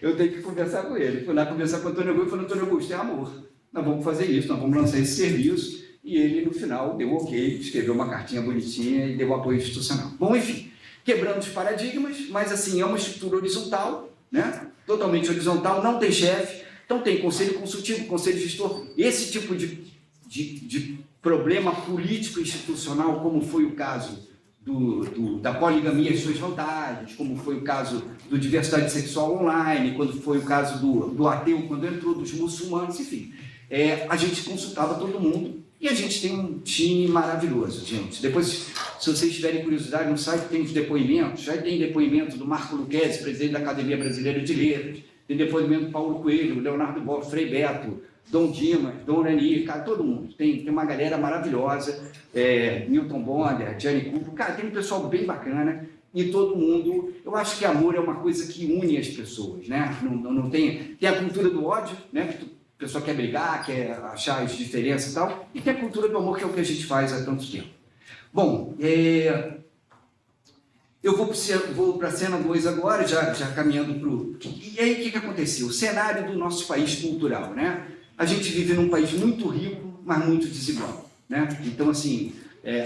S3: eu tenho que conversar com ele. Fui lá conversar com o Antônio Augusto e falei: Antônio Augusto, é amor. Nós vamos fazer isso, nós vamos lançar esse serviço. E ele, no final, deu ok, escreveu uma cartinha bonitinha e deu apoio institucional. Bom, enfim, quebrando os paradigmas, mas assim, é uma estrutura horizontal, né? Totalmente horizontal, não tem chefe, então tem conselho consultivo, conselho gestor. Esse tipo de problema político institucional, como foi o caso da poligamia e suas vantagens, como foi o caso do diversidade sexual online, quando foi o caso do ateu, quando entrou, dos muçulmanos, enfim. A gente consultava todo mundo e a gente tem um time maravilhoso, gente. Depois, se vocês tiverem curiosidade, no site tem os depoimentos, já tem depoimento do Marco Luquezzi, presidente da Academia Brasileira de Letras, tem depoimento do Paulo Coelho, Leonardo Boff, Frei Beto, Dom Dimas, Dom Nani, cara, todo mundo. Tem uma galera maravilhosa, Milton Bonder, Gianni Cupo, cara, tem um pessoal bem bacana e todo mundo. Eu acho que amor é uma coisa que une as pessoas, né? Não tem a cultura do ódio, né? Que a pessoa quer brigar, quer achar as diferenças e tal, e tem a cultura do amor, que é o que a gente faz há tanto tempo. Bom, eu vou para a cena 2 agora, já caminhando para o... E aí, o que aconteceu? O cenário do nosso país cultural, né? A gente vive num país muito rico, mas muito desigual, né? Então, assim,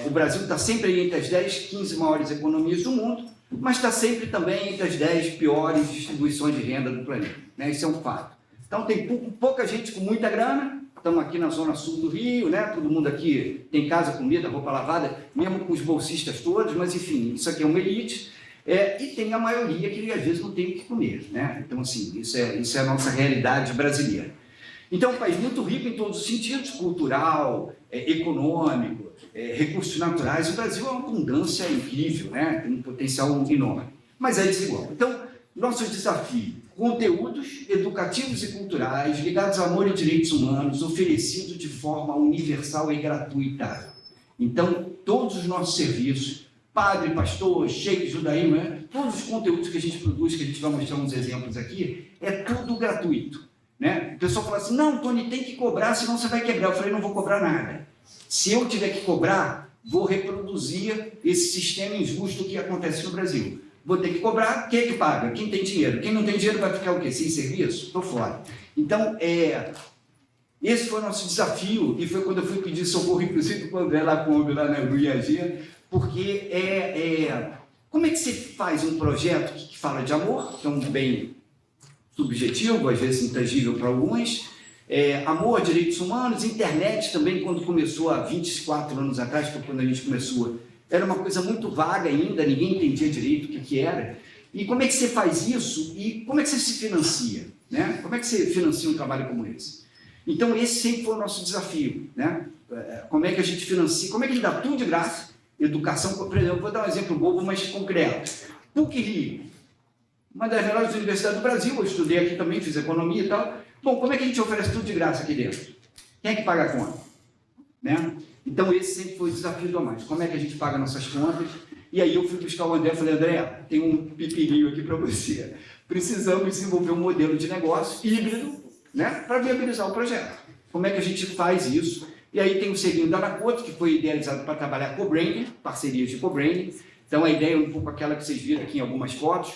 S3: o Brasil está sempre entre as 10, 15 maiores economias do mundo, mas está sempre também entre as 10 piores distribuições de renda do planeta, né? Isso é um fato. Então, tem pouca gente com muita grana. Estamos aqui na zona sul do Rio, né? Todo mundo aqui tem casa, comida, roupa lavada, mesmo com os bolsistas todos, mas, enfim, isso aqui é uma elite. E tem a maioria que, às vezes, não tem o que comer, né? Então, assim, isso é a nossa realidade brasileira. Então, é um país muito rico em todos os sentidos, cultural, econômico, recursos naturais. O Brasil é uma abundância incrível, né? Tem um potencial enorme, mas é desigual. Então, nosso desafio: conteúdos educativos e culturais ligados a amor e direitos humanos, oferecidos de forma universal e gratuita. Então, todos os nossos serviços, padre, pastor, sheik, judaísmo, né? Todos os conteúdos que a gente produz, que a gente vai mostrar uns exemplos aqui, é tudo gratuito, né? O pessoal fala assim: não, Tony, tem que cobrar, senão você vai quebrar. Eu falei: não vou cobrar nada. Se eu tiver que cobrar, vou reproduzir esse sistema injusto que acontece no Brasil. Vou ter que cobrar, quem é que paga? Quem tem dinheiro? Quem não tem dinheiro vai ficar o quê? Sem serviço? Estou fora. Então, Esse foi o nosso desafio, e foi quando eu fui pedir socorro, inclusive, para o André Lacombe, lá no IAG, porque como é que você faz um projeto que fala de amor, que é um bem subjetivo, às vezes intangível para alguns, amor, direitos humanos, internet também, quando começou há 24 anos atrás, foi quando a gente começou, era uma coisa muito vaga ainda, ninguém entendia direito o que era. E como é que você faz isso e como é que você se financia? Né? Como é que você financia um trabalho como esse? Então, esse sempre foi o nosso desafio. Né? Como é que a gente financia, como é que a gente dá tudo de graça, educação, por exemplo, vou dar um exemplo bobo, mas concreto. PUC-Rio, uma das melhores universidades do Brasil, eu estudei aqui também, fiz economia e tal. Bom, como é que a gente oferece tudo de graça aqui dentro? Quem é que paga a conta? Né? Então, esse sempre foi o desafio do Amais. Como é que a gente paga nossas contas? E aí eu fui buscar o André e falei, André, tem um pipirinho aqui para você. Precisamos desenvolver um modelo de negócio híbrido, né, para viabilizar o projeto. Como é que a gente faz isso? E aí tem o selinho da Anacoto, que foi idealizado para trabalhar co-branding, parcerias de co-branding. Então, a ideia é um pouco aquela que vocês viram aqui em algumas fotos.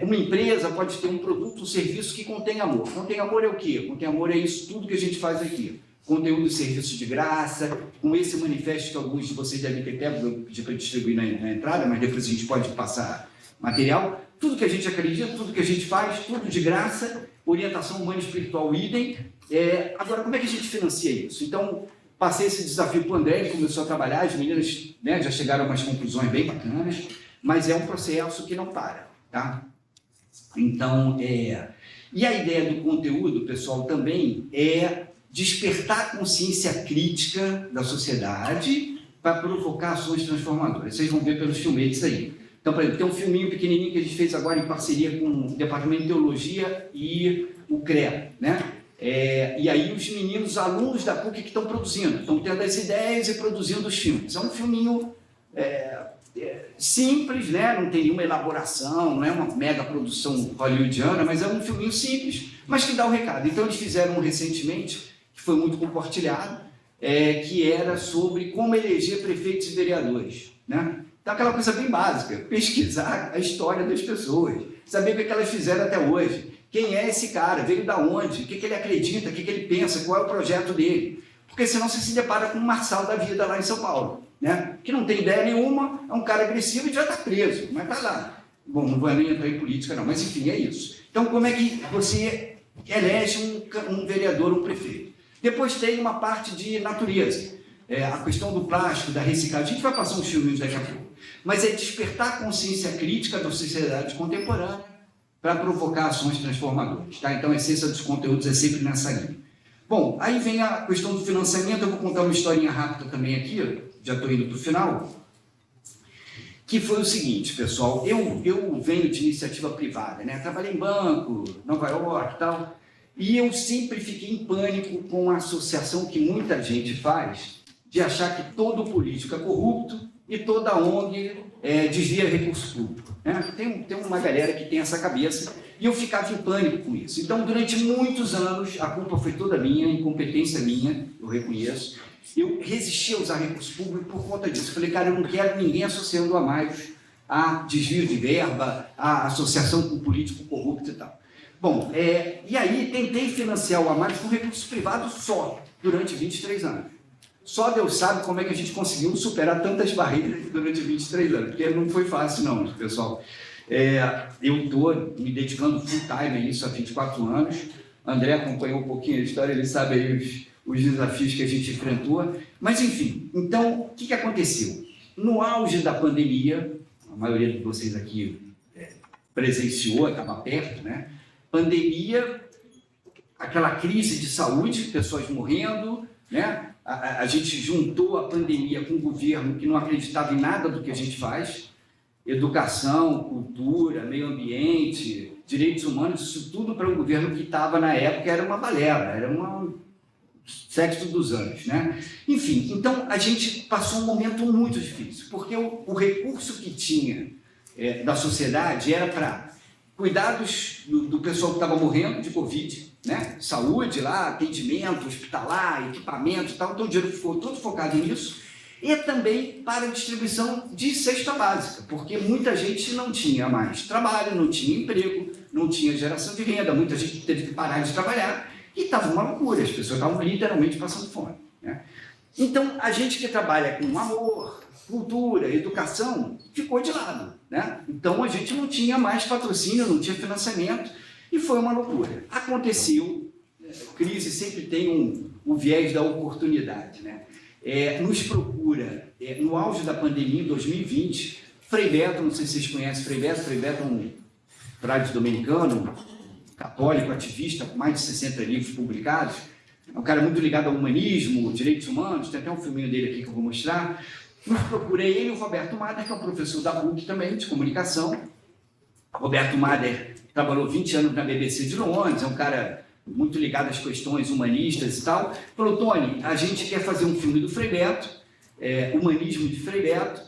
S3: Uma empresa pode ter um produto, um serviço que contém amor. Contém amor é o quê? Contém amor é isso tudo que a gente faz aqui. Conteúdo e serviço de graça, com esse manifesto que alguns de vocês devem ter pego, eu pedi para distribuir na entrada, mas depois a gente pode passar material. Tudo que a gente acredita, tudo que a gente faz, tudo de graça, orientação humana e espiritual idem. Agora, como é que a gente financia isso? Então, passei esse desafio para o André, ele começou a trabalhar, as meninas, né, já chegaram a umas conclusões bem bacanas, mas é um processo que não para, tá? Então, e a ideia do conteúdo, pessoal, também é despertar a consciência crítica da sociedade para provocar ações transformadoras. Vocês vão ver pelos filmetes aí. Então, por exemplo, tem um filminho pequenininho que a gente fez agora em parceria com o Departamento de Teologia e o CREA, né? E aí os meninos, os alunos da PUC que estão produzindo, estão tendo as ideias e produzindo os filmes. É um filminho simples, né? Não tem nenhuma elaboração, não é uma mega produção hollywoodiana, mas é um filminho simples, mas que dá o recado. Então eles fizeram recentemente, que foi muito compartilhado, que era sobre como eleger prefeitos e vereadores, né? Então, aquela coisa bem básica, pesquisar a história das pessoas, saber o que elas fizeram até hoje, quem é esse cara, veio da onde, o que ele acredita, o que ele pensa, qual é o projeto dele. Porque senão você se depara com um Marçal da vida lá em São Paulo, né? Que não tem ideia nenhuma, é um cara agressivo e já está preso, mas está lá. Bom, não vou nem entrar em política não, mas enfim, é isso. Então, como é que você elege um vereador, um prefeito? Depois tem uma parte de natureza, a questão do plástico, da reciclagem. A gente vai passar uns filmes daqui a pouco. Mas é despertar a consciência crítica da sociedade contemporânea para provocar ações transformadoras. Tá? Então, a essência dos conteúdos é sempre nessa linha. Bom, aí vem a questão do financiamento. Eu vou contar uma historinha rápida também aqui, já estou indo para o final, que foi o seguinte, pessoal. Eu venho de iniciativa privada, né? Trabalhei em banco, Nova York e tal, e eu sempre fiquei em pânico com a associação que muita gente faz de achar que todo político é corrupto e toda ONG desvia recurso público. Né? Tem uma galera que tem essa cabeça e eu ficava em pânico com isso. Então, durante muitos anos, a culpa foi toda minha, a incompetência minha, eu reconheço. Eu resisti a usar recurso público por conta disso. Falei, cara, eu não quero ninguém associando a mais a desvio de verba, a associação com político corrupto e tal. Bom, e aí tentei financiar o Amais com recursos privados só, durante 23 anos. Só Deus sabe como é que a gente conseguiu superar tantas barreiras durante 23 anos, porque não foi fácil não, pessoal. Eu estou me dedicando full time a isso há 24 anos. André acompanhou um pouquinho a história, ele sabe aí os desafios que a gente enfrentou. Mas, enfim, então, o que aconteceu? No auge da pandemia, a maioria de vocês aqui presenciou, estava perto, né? Pandemia, aquela crise de saúde, pessoas morrendo, né? A gente juntou a pandemia com um governo que não acreditava em nada do que a gente faz, educação, cultura, meio ambiente, direitos humanos, isso tudo para um governo que estava na época, era uma balela, era um sexto dos anos, né? Enfim, então a gente passou um momento muito difícil, porque o recurso que tinha da sociedade era para cuidados do pessoal que estava morrendo de Covid, né? Saúde lá, atendimento hospitalar, equipamento e tal, então o dinheiro ficou todo focado nisso, e também para a distribuição de cesta básica, porque muita gente não tinha mais trabalho, não tinha emprego, não tinha geração de renda, muita gente teve que parar de trabalhar, E estava uma loucura, as pessoas estavam literalmente passando fome, né? Então, a gente que trabalha com amor, cultura, educação, ficou de lado, né? Então, a gente não tinha mais patrocínio, não tinha financiamento, e foi uma loucura. Aconteceu, crise sempre tem o viés da oportunidade, né? Nos procura, no auge da pandemia, em 2020, Frei Beto, não sei se vocês conhecem Frei Beto é um frade dominicano, católico, ativista, com mais de 60 livros publicados, é um cara muito ligado ao humanismo, direitos humanos, tem até um filminho dele aqui que eu vou mostrar. Nos procurei ele e o Roberto Mader, que é um professor da PUC também, de comunicação. Roberto Mader trabalhou 20 anos na BBC de Londres, é um cara muito ligado às questões humanistas e tal. Falou, Tony, a gente quer fazer um filme do Frei Beto, humanismo de Frei Beto.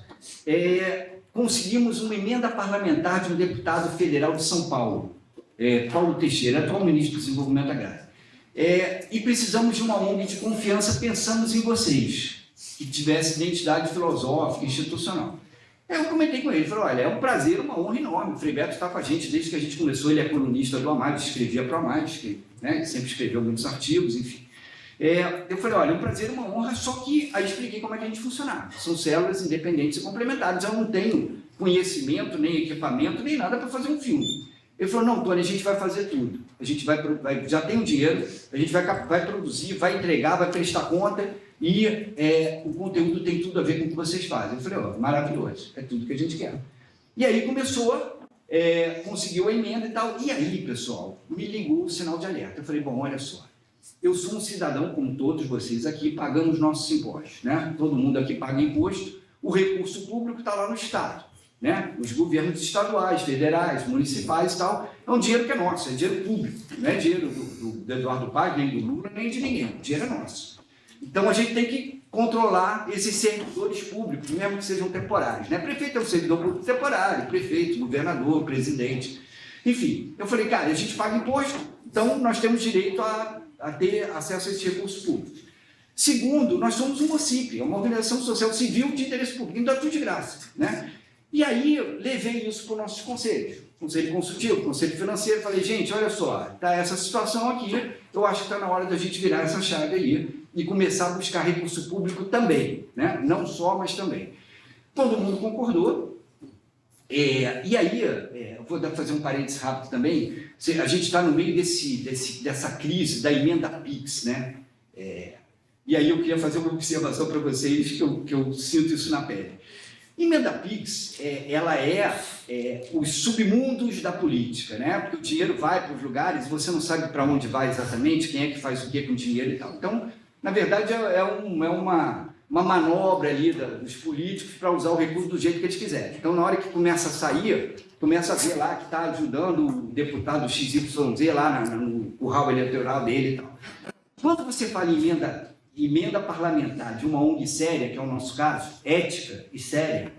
S3: Conseguimos uma emenda parlamentar de um deputado federal de São Paulo, Paulo Teixeira, atual ministro do Desenvolvimento Agrário. E precisamos de uma ONG de confiança, pensamos em vocês, que tivesse identidade filosófica, institucional. Eu comentei com ele, falei, olha, é um prazer, uma honra enorme, o Frei Beto está com a gente desde que a gente começou, ele é colunista do Amado, escrevia para o Amado, né, sempre escreveu muitos artigos, enfim. Eu falei, olha, é um prazer, uma honra, só que aí expliquei como é que a gente funcionava. São células independentes e complementares, eu não tenho conhecimento, nem equipamento, nem nada para fazer um filme. Ele falou, não, Tony, a gente vai fazer tudo. A gente já tem o dinheiro, a gente vai produzir, vai entregar, vai prestar conta e o conteúdo tem tudo a ver com o que vocês fazem. Eu falei, ó, maravilhoso, é tudo que a gente quer. E aí começou, conseguiu a emenda e tal. E aí, pessoal, me ligou o sinal de alerta. Eu falei, bom, olha só, eu sou um cidadão como todos vocês aqui, pagamos nossos impostos, né? Todo mundo aqui paga imposto, o recurso público está lá no Estado. Né? Os governos estaduais, federais, municipais e tal, é um dinheiro que é nosso, é dinheiro público, não é dinheiro do Eduardo Paes, nem do Lula, nem de ninguém, o dinheiro é nosso. Então a gente tem que controlar esses servidores públicos, mesmo que sejam temporários, né? Prefeito é um servidor público temporário, prefeito, governador, presidente, enfim. Eu falei, cara, a gente paga imposto, então nós temos direito a ter acesso a esses recursos públicos. Segundo, nós somos um OCIP, uma organização social civil de interesse público, então é tudo de graça, né? E aí eu levei isso para os nossos conselhos, conselho consultivo, conselho financeiro, falei, gente, olha só, está essa situação aqui, eu acho que está na hora da gente virar essa chave aí e começar a buscar recurso público também, né? Não só, mas também. Todo mundo concordou, e aí, eu vou fazer um parênteses rápido também, a gente está no meio dessa crise da emenda PIX, né? E aí eu queria fazer uma observação para vocês, que eu sinto isso na pele. Emenda PIX, ela os submundos da política, né? Porque o dinheiro vai para os lugares e você não sabe para onde vai exatamente, quem é que faz o que com o dinheiro e tal. Então, na verdade, é uma manobra ali dos políticos para usar o recurso do jeito que eles quiserem. Então, na hora que começa a sair, começa a ver lá que está ajudando o deputado XYZ lá no curral eleitoral dele e tal. Quando você fala em emenda parlamentar de uma ONG séria, que é o nosso caso, ética e séria,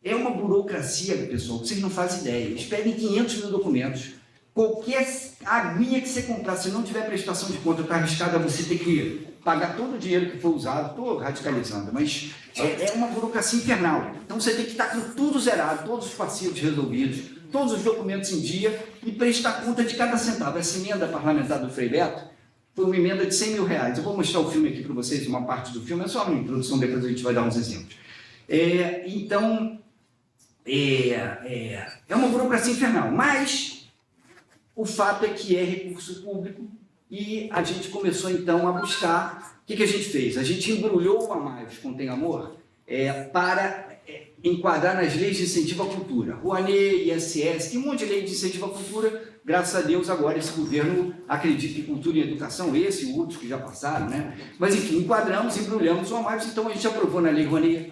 S3: é uma burocracia, pessoal, que vocês não fazem ideia. Eles pedem 500 mil documentos. Qualquer aguinha que você comprar, se não tiver prestação de conta, está arriscado a você ter que pagar todo o dinheiro que foi usado. Estou radicalizando, mas é uma burocracia infernal. Então você tem que estar com tudo zerado, todos os passivos resolvidos, todos os documentos em dia e prestar conta de cada centavo. Essa emenda parlamentar do Frei Beto foi uma emenda de 100 mil reais. Eu vou mostrar o filme aqui para vocês, uma parte do filme, é só uma introdução, depois a gente vai dar uns exemplos. Então, é uma burocracia infernal, mas o fato é que é recurso público e a gente começou então a buscar. O que a gente fez? A gente embrulhou o Amaios com Tem Amor para enquadrar nas leis de incentivo à cultura. Rouanet, ISS, tem um monte de lei de incentivo à cultura. Graças a Deus, agora esse governo acredita em cultura e educação, esse e outros que já passaram, né? Mas, enfim, enquadramos, embrulhamos o Amaios, então a gente aprovou na lei Rouanet,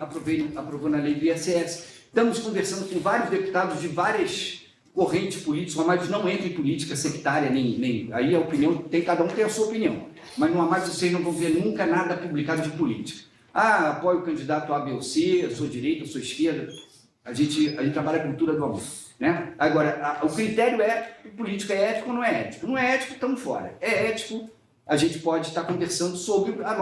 S3: aprovou na lei do ISS. Estamos conversando com vários deputados de várias correntes políticas. O Amaios não entra em política sectária, nem aí a opinião, cada um tem a sua opinião. Mas no Amaios vocês não vão ver nunca nada publicado de política. Apoio o candidato A, B ou C, eu sou direita, eu sou esquerda. A gente trabalha a cultura do amor. Né? Agora, o critério o político é ético ou não é ético? Não é ético, estamos fora. É ético, a gente pode estar conversando sobre a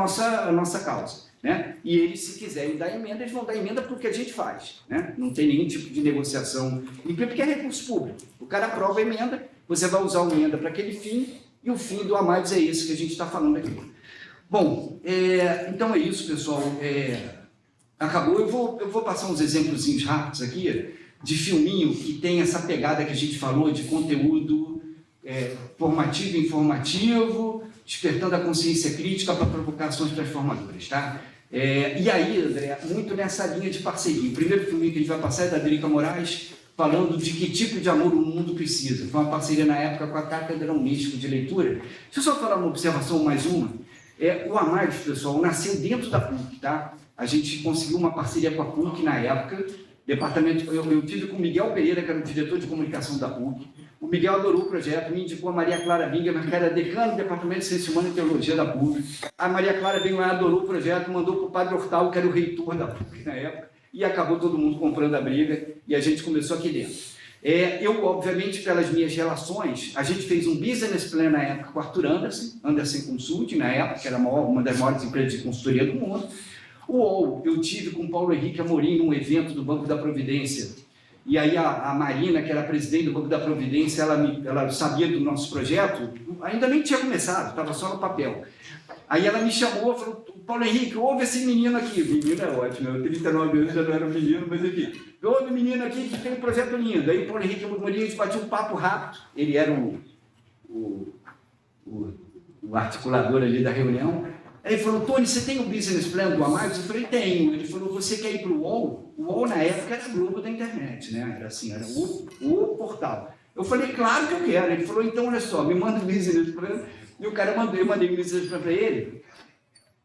S3: nossa causa. Né? E eles, se quiserem dar emenda, eles vão dar emenda para o que a gente faz. Né? Não tem nenhum tipo de negociação, porque é recurso público. O cara aprova a emenda, você vai usar a emenda para aquele fim E o fim do Amados é esse que a gente está falando aqui. Bom, então é isso, pessoal. Acabou. Eu vou passar uns exemplozinhos rápidos aqui de filminho que tem essa pegada que a gente falou de conteúdo formativo e informativo, despertando a consciência crítica para provocações transformadoras, tá? E aí, André, muito nessa linha de parceria. O primeiro filme que a gente vai passar é da Drica Moraes, falando de que tipo de amor o mundo precisa. Foi uma parceria na época com a Cátedra Unesco de Leitura. Deixa eu só falar uma observação, mais uma. O Amados, pessoal, nasceu dentro da PUC, tá? A gente conseguiu uma parceria com a PUC na época. Departamento, eu tive com o Miguel Pereira, que era o diretor de comunicação da PUC. O Miguel adorou o projeto, me indicou a Maria Clara Bingham, que era decana do Departamento de Ciência Humana e Teologia da PUC. A Maria Clara Bingham adorou o projeto, mandou para o Padre Hortal, que era o reitor da PUC na época, e acabou todo mundo comprando a briga, e a gente começou aqui dentro. Eu, obviamente, pelas minhas relações, a gente fez um business plan na época com o Arthur Anderson Consulting, na época, que era uma das maiores empresas de consultoria do mundo. O UOL, eu tive com o Paulo Henrique Amorim num evento do Banco da Providência. E aí a Marina, que era presidente do Banco da Providência, ela sabia do nosso projeto, ainda nem tinha começado, estava só no papel. Aí ela me chamou e falou: Paulo Henrique, ouve esse menino aqui. Menino é ótimo, eu 39 anos já não era um menino, mas enfim. Ouve o menino aqui que tem um projeto lindo. Aí o Paulo Henrique Amorim, a gente bateu um papo rápido. Ele era o articulador ali da reunião. Aí ele falou: Tony, você tem o business plan do Amados? Eu falei: tenho. Ele falou: você quer ir para o UOL? O UOL na época era a Globo da internet, né? Era assim, era o portal. Eu falei: claro que eu quero. Ele falou: então, olha só, me manda o business plan. E o cara mandou, eu mandei o business plan para ele.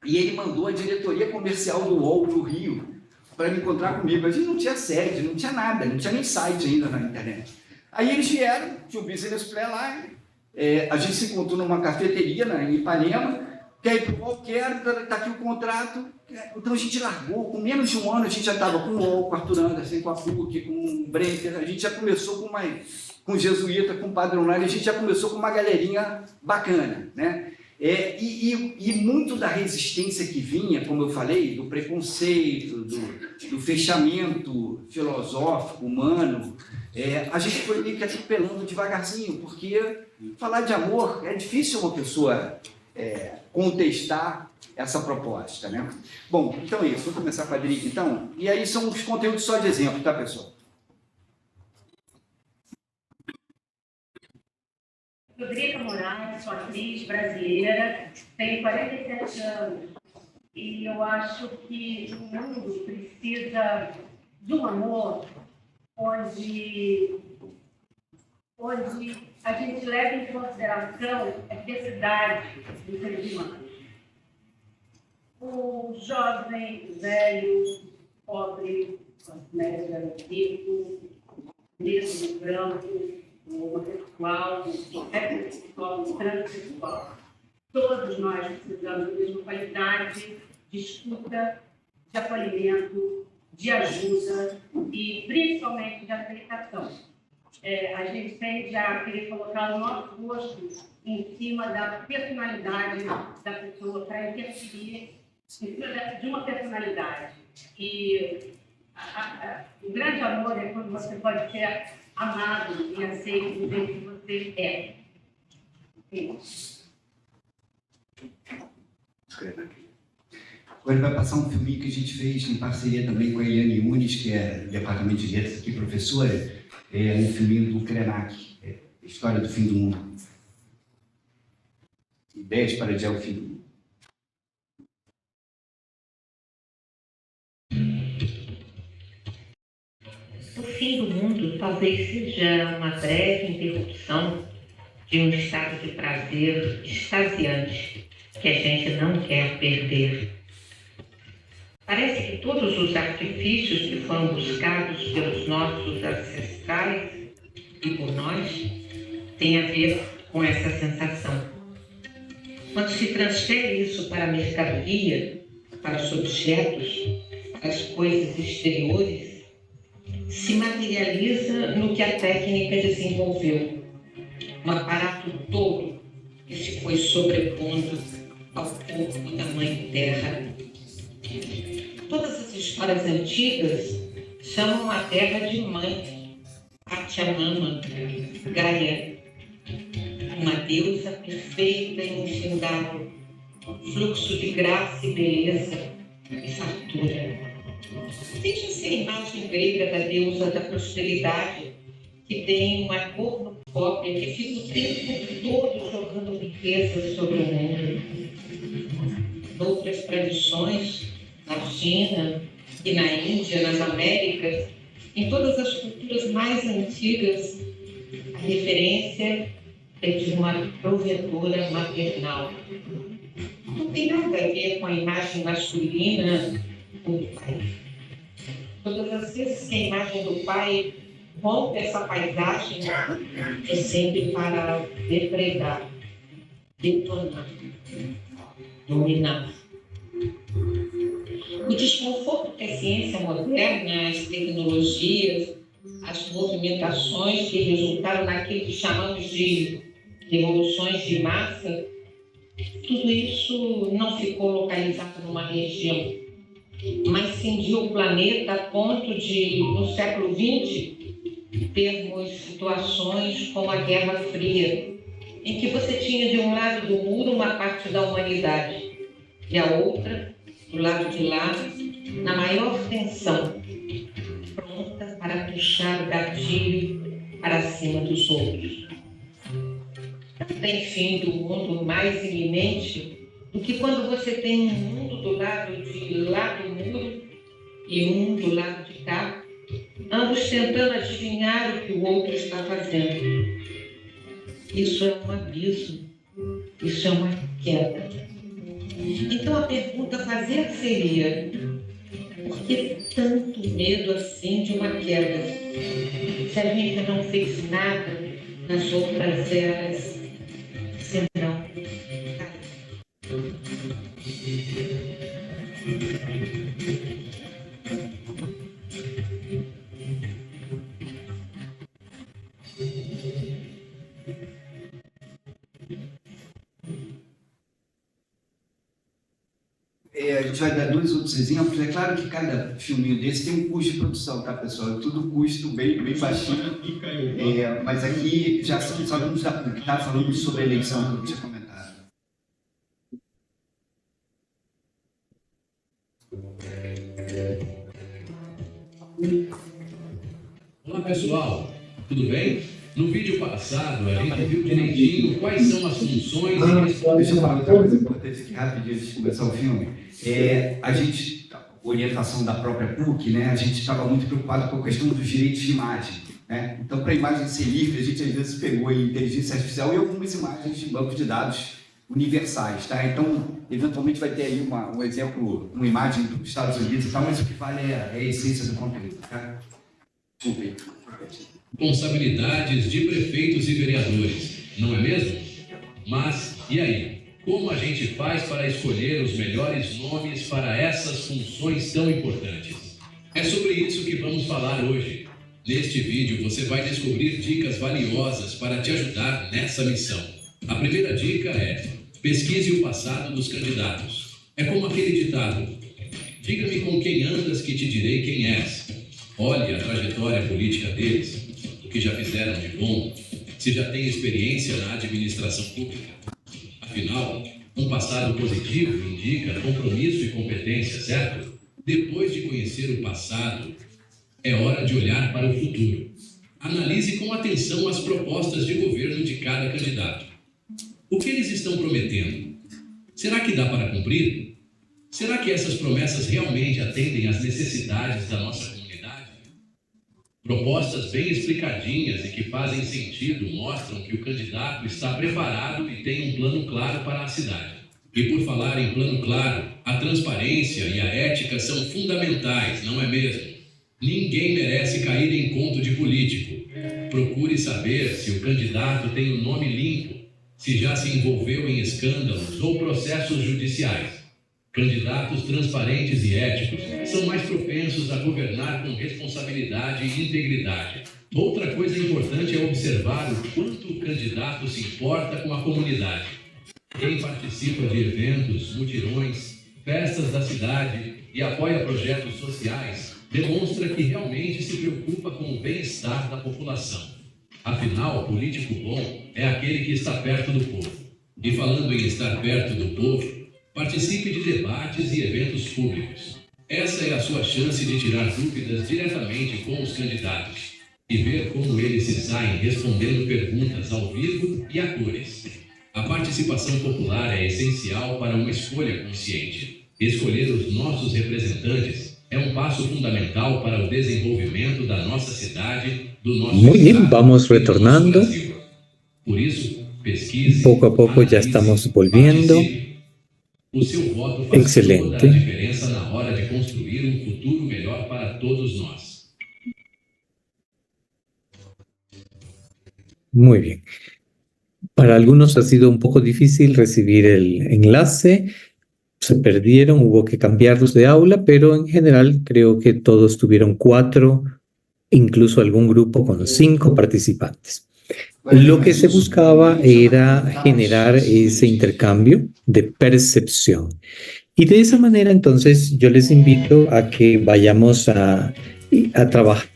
S3: E ele mandou a diretoria comercial do UOL no Rio para me encontrar comigo. A gente não tinha sede, não tinha nada, não tinha nem site ainda na internet. Aí eles vieram, tinha o business plan lá. A gente se encontrou numa cafeteria em Ipanema. Quer ir para o UOL? Quero, está aqui o contrato. Então a gente largou, com menos de um ano a gente já estava com o UOL, com o Arthur Anderson, com a PUC, com o Brenker, a gente já começou com o Jesuíta, com o Padre Online, a gente já começou com uma galerinha bacana, né? E muito da resistência que vinha, como eu falei, do preconceito, do fechamento filosófico, humano, a gente foi meio que atropelando devagarzinho, porque falar de amor é difícil uma pessoa contestar essa proposta, né? Bom, então é isso. Vou começar com a Drica, então. E aí são os conteúdos só de exemplo, tá, pessoal?
S6: Drica Moraes, sou atriz brasileira, tenho 47 anos e eu acho que o mundo precisa de um amor onde a gente leva em consideração a diversidade dos seres humanos. O jovem, o velho, o pobre, o médio, o rico, o negro, o branco, o homossexual, o heterossexual, o transexual. Todos nós precisamos da mesma qualidade de escuta, de acolhimento, de ajuda e principalmente de aceitação. A gente tende a querer colocar o nosso gosto em cima da personalidade da pessoa para interferir em cima de uma personalidade. E o grande amor é quando você pode ser amado e aceito do jeito que você é.
S3: Agora vai passar um filminho que a gente fez em parceria também com a Eliane Yunes, que é do Departamento de Letras aqui, professora, um filminho do Krenak, História do Fim do Mundo. Ideias para adiar o fim do mundo.
S7: O fim do mundo talvez seja uma breve interrupção de um estado de prazer extasiante que a gente não quer perder. Parece que todos os artifícios que foram buscados pelos nossos ancestrais e por nós têm a ver com essa sensação. Quando se transfere isso para a mercadoria, para os objetos, para as coisas exteriores, se materializa no que a técnica desenvolveu, no aparato todo que se foi sobrepondo ao corpo da Mãe Terra. Todas as histórias antigas chamam a Terra de Mãe, Pachamama, Gaia, uma deusa perfeita e infindável, fluxo de graça e beleza e fartura. Veja-se a imagem grega da deusa da prosperidade, que tem uma cornucópia que fica o tempo todo jogando riquezas sobre o mundo. Noutras tradições, na China e na Índia, nas Américas, em todas as culturas mais antigas, a referência é de uma provedora maternal. Não tem nada a ver com a imagem masculina do pai. Todas as vezes que a imagem do pai rompe essa paisagem, é sempre para depredar, detonar, dominar. O desconforto que a ciência moderna, as tecnologias, as movimentações que resultaram naquilo que chamamos de revoluções de massa, tudo isso não ficou localizado numa região, mas cindiu o planeta a ponto de, no século XX, termos situações como a Guerra Fria, em que você tinha de um lado do muro uma parte da humanidade e a outra, do lado de lá, na maior tensão, pronta para puxar o gatilho para cima dos outros. Não tem fim do mundo mais iminente do que quando você tem um mundo do lado de lá do muro e um do lado de cá, ambos tentando adivinhar o que o outro está fazendo. Isso é um abismo, isso é uma queda. Então a pergunta a fazer seria: por que tanto medo assim de uma queda? Se a gente não fez nada nas outras eras, senão
S3: A gente vai dar dois outros exemplos. É claro que cada filminho desse tem um custo de produção, tá, pessoal? É tudo custo bem baixinho. Mas aqui já são alunos da PUC, tá? Falando sobre a eleição que eu tinha comentado.
S8: Olá, pessoal. Tudo bem? No vídeo passado, a gente viu direitinho quais são as funções e
S3: Deixa eu falar outra coisa importante aqui rapidinho antes de começar o filme. A gente, orientação da própria PUC, né? A gente estava muito preocupado com a questão dos direitos de imagem, né? Então, para a imagem ser livre, a gente às vezes pegou em inteligência artificial e algumas imagens de banco de dados universais, tá? Então, eventualmente vai ter aí um exemplo, uma imagem dos Estados Unidos e tal, mas o que vale é a essência do conteúdo, tá? Desculpe.
S8: responsabilidades de prefeitos e vereadores, não é mesmo? Mas, e aí? Como a gente faz para escolher os melhores nomes para essas funções tão importantes? É sobre isso que vamos falar hoje. Neste vídeo você vai descobrir dicas valiosas para te ajudar nessa missão. A primeira dica é: pesquise o passado dos candidatos. É como aquele ditado: diga-me com quem andas que te direi quem és. Olhe a trajetória política deles, o que já fizeram de bom, se já têm experiência na administração pública. Afinal, um passado positivo indica compromisso e competência, certo? Depois de conhecer o passado, é hora de olhar para o futuro. Analise com atenção as propostas de governo de cada candidato. O que eles estão prometendo? Será que dá para cumprir? Será que essas promessas realmente atendem às necessidades da nossa comunidade? Propostas bem explicadinhas e que fazem sentido mostram que o candidato está preparado e tem um plano claro para a cidade. E por falar em plano claro, a transparência e a ética são fundamentais, não é mesmo? Ninguém merece cair em conto de político. Procure saber se o candidato tem o nome limpo, se já se envolveu em escândalos ou processos judiciais. Candidatos transparentes e éticos são mais propensos a governar com responsabilidade e integridade. Outra coisa importante é observar o quanto o candidato se importa com a comunidade. Quem participa de eventos, mutirões, festas da cidade e apoia projetos sociais demonstra que realmente se preocupa com o bem-estar da população. Afinal, político bom é aquele que está perto do povo. E falando em estar perto do povo, participe de debates e eventos públicos. Essa é a sua chance de tirar dúvidas diretamente com os candidatos e ver como eles se saem respondendo perguntas ao vivo e a cores. A participação popular é essencial para uma escolha consciente. Escolher os nossos representantes é um passo fundamental para o desenvolvimento da nossa cidade, do nosso
S9: Muy bien,
S8: estado
S9: vamos
S8: e do nosso
S9: retornando.
S8: Brasil. Por isso, pesquise,
S9: Poco a poco ya
S8: analise,
S9: estamos volviendo.
S8: participe. O seu voto faz
S9: Excelente.
S8: toda a diferença na hora de construir um futuro melhor para todos nós.
S9: Muy bien. Para algunos ha sido un poco difícil recibir el enlace, se perdieron, hubo que cambiarlos de aula, pero en general creo que todos tuvieron 4, incluso algún grupo con 5 participantes. Lo que se buscaba era generar ese intercambio de percepción. Y de esa manera, entonces, yo les invito a que vayamos a trabajar.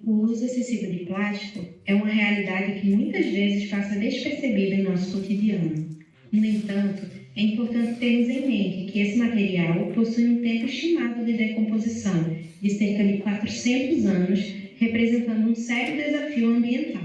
S7: O uso excessivo de plástico é uma realidade que muitas vezes passa despercebida em nosso cotidiano. No entanto, é importante termos em mente que esse material possui um tempo estimado de decomposição de cerca de 400 anos, representando um sério desafio ambiental.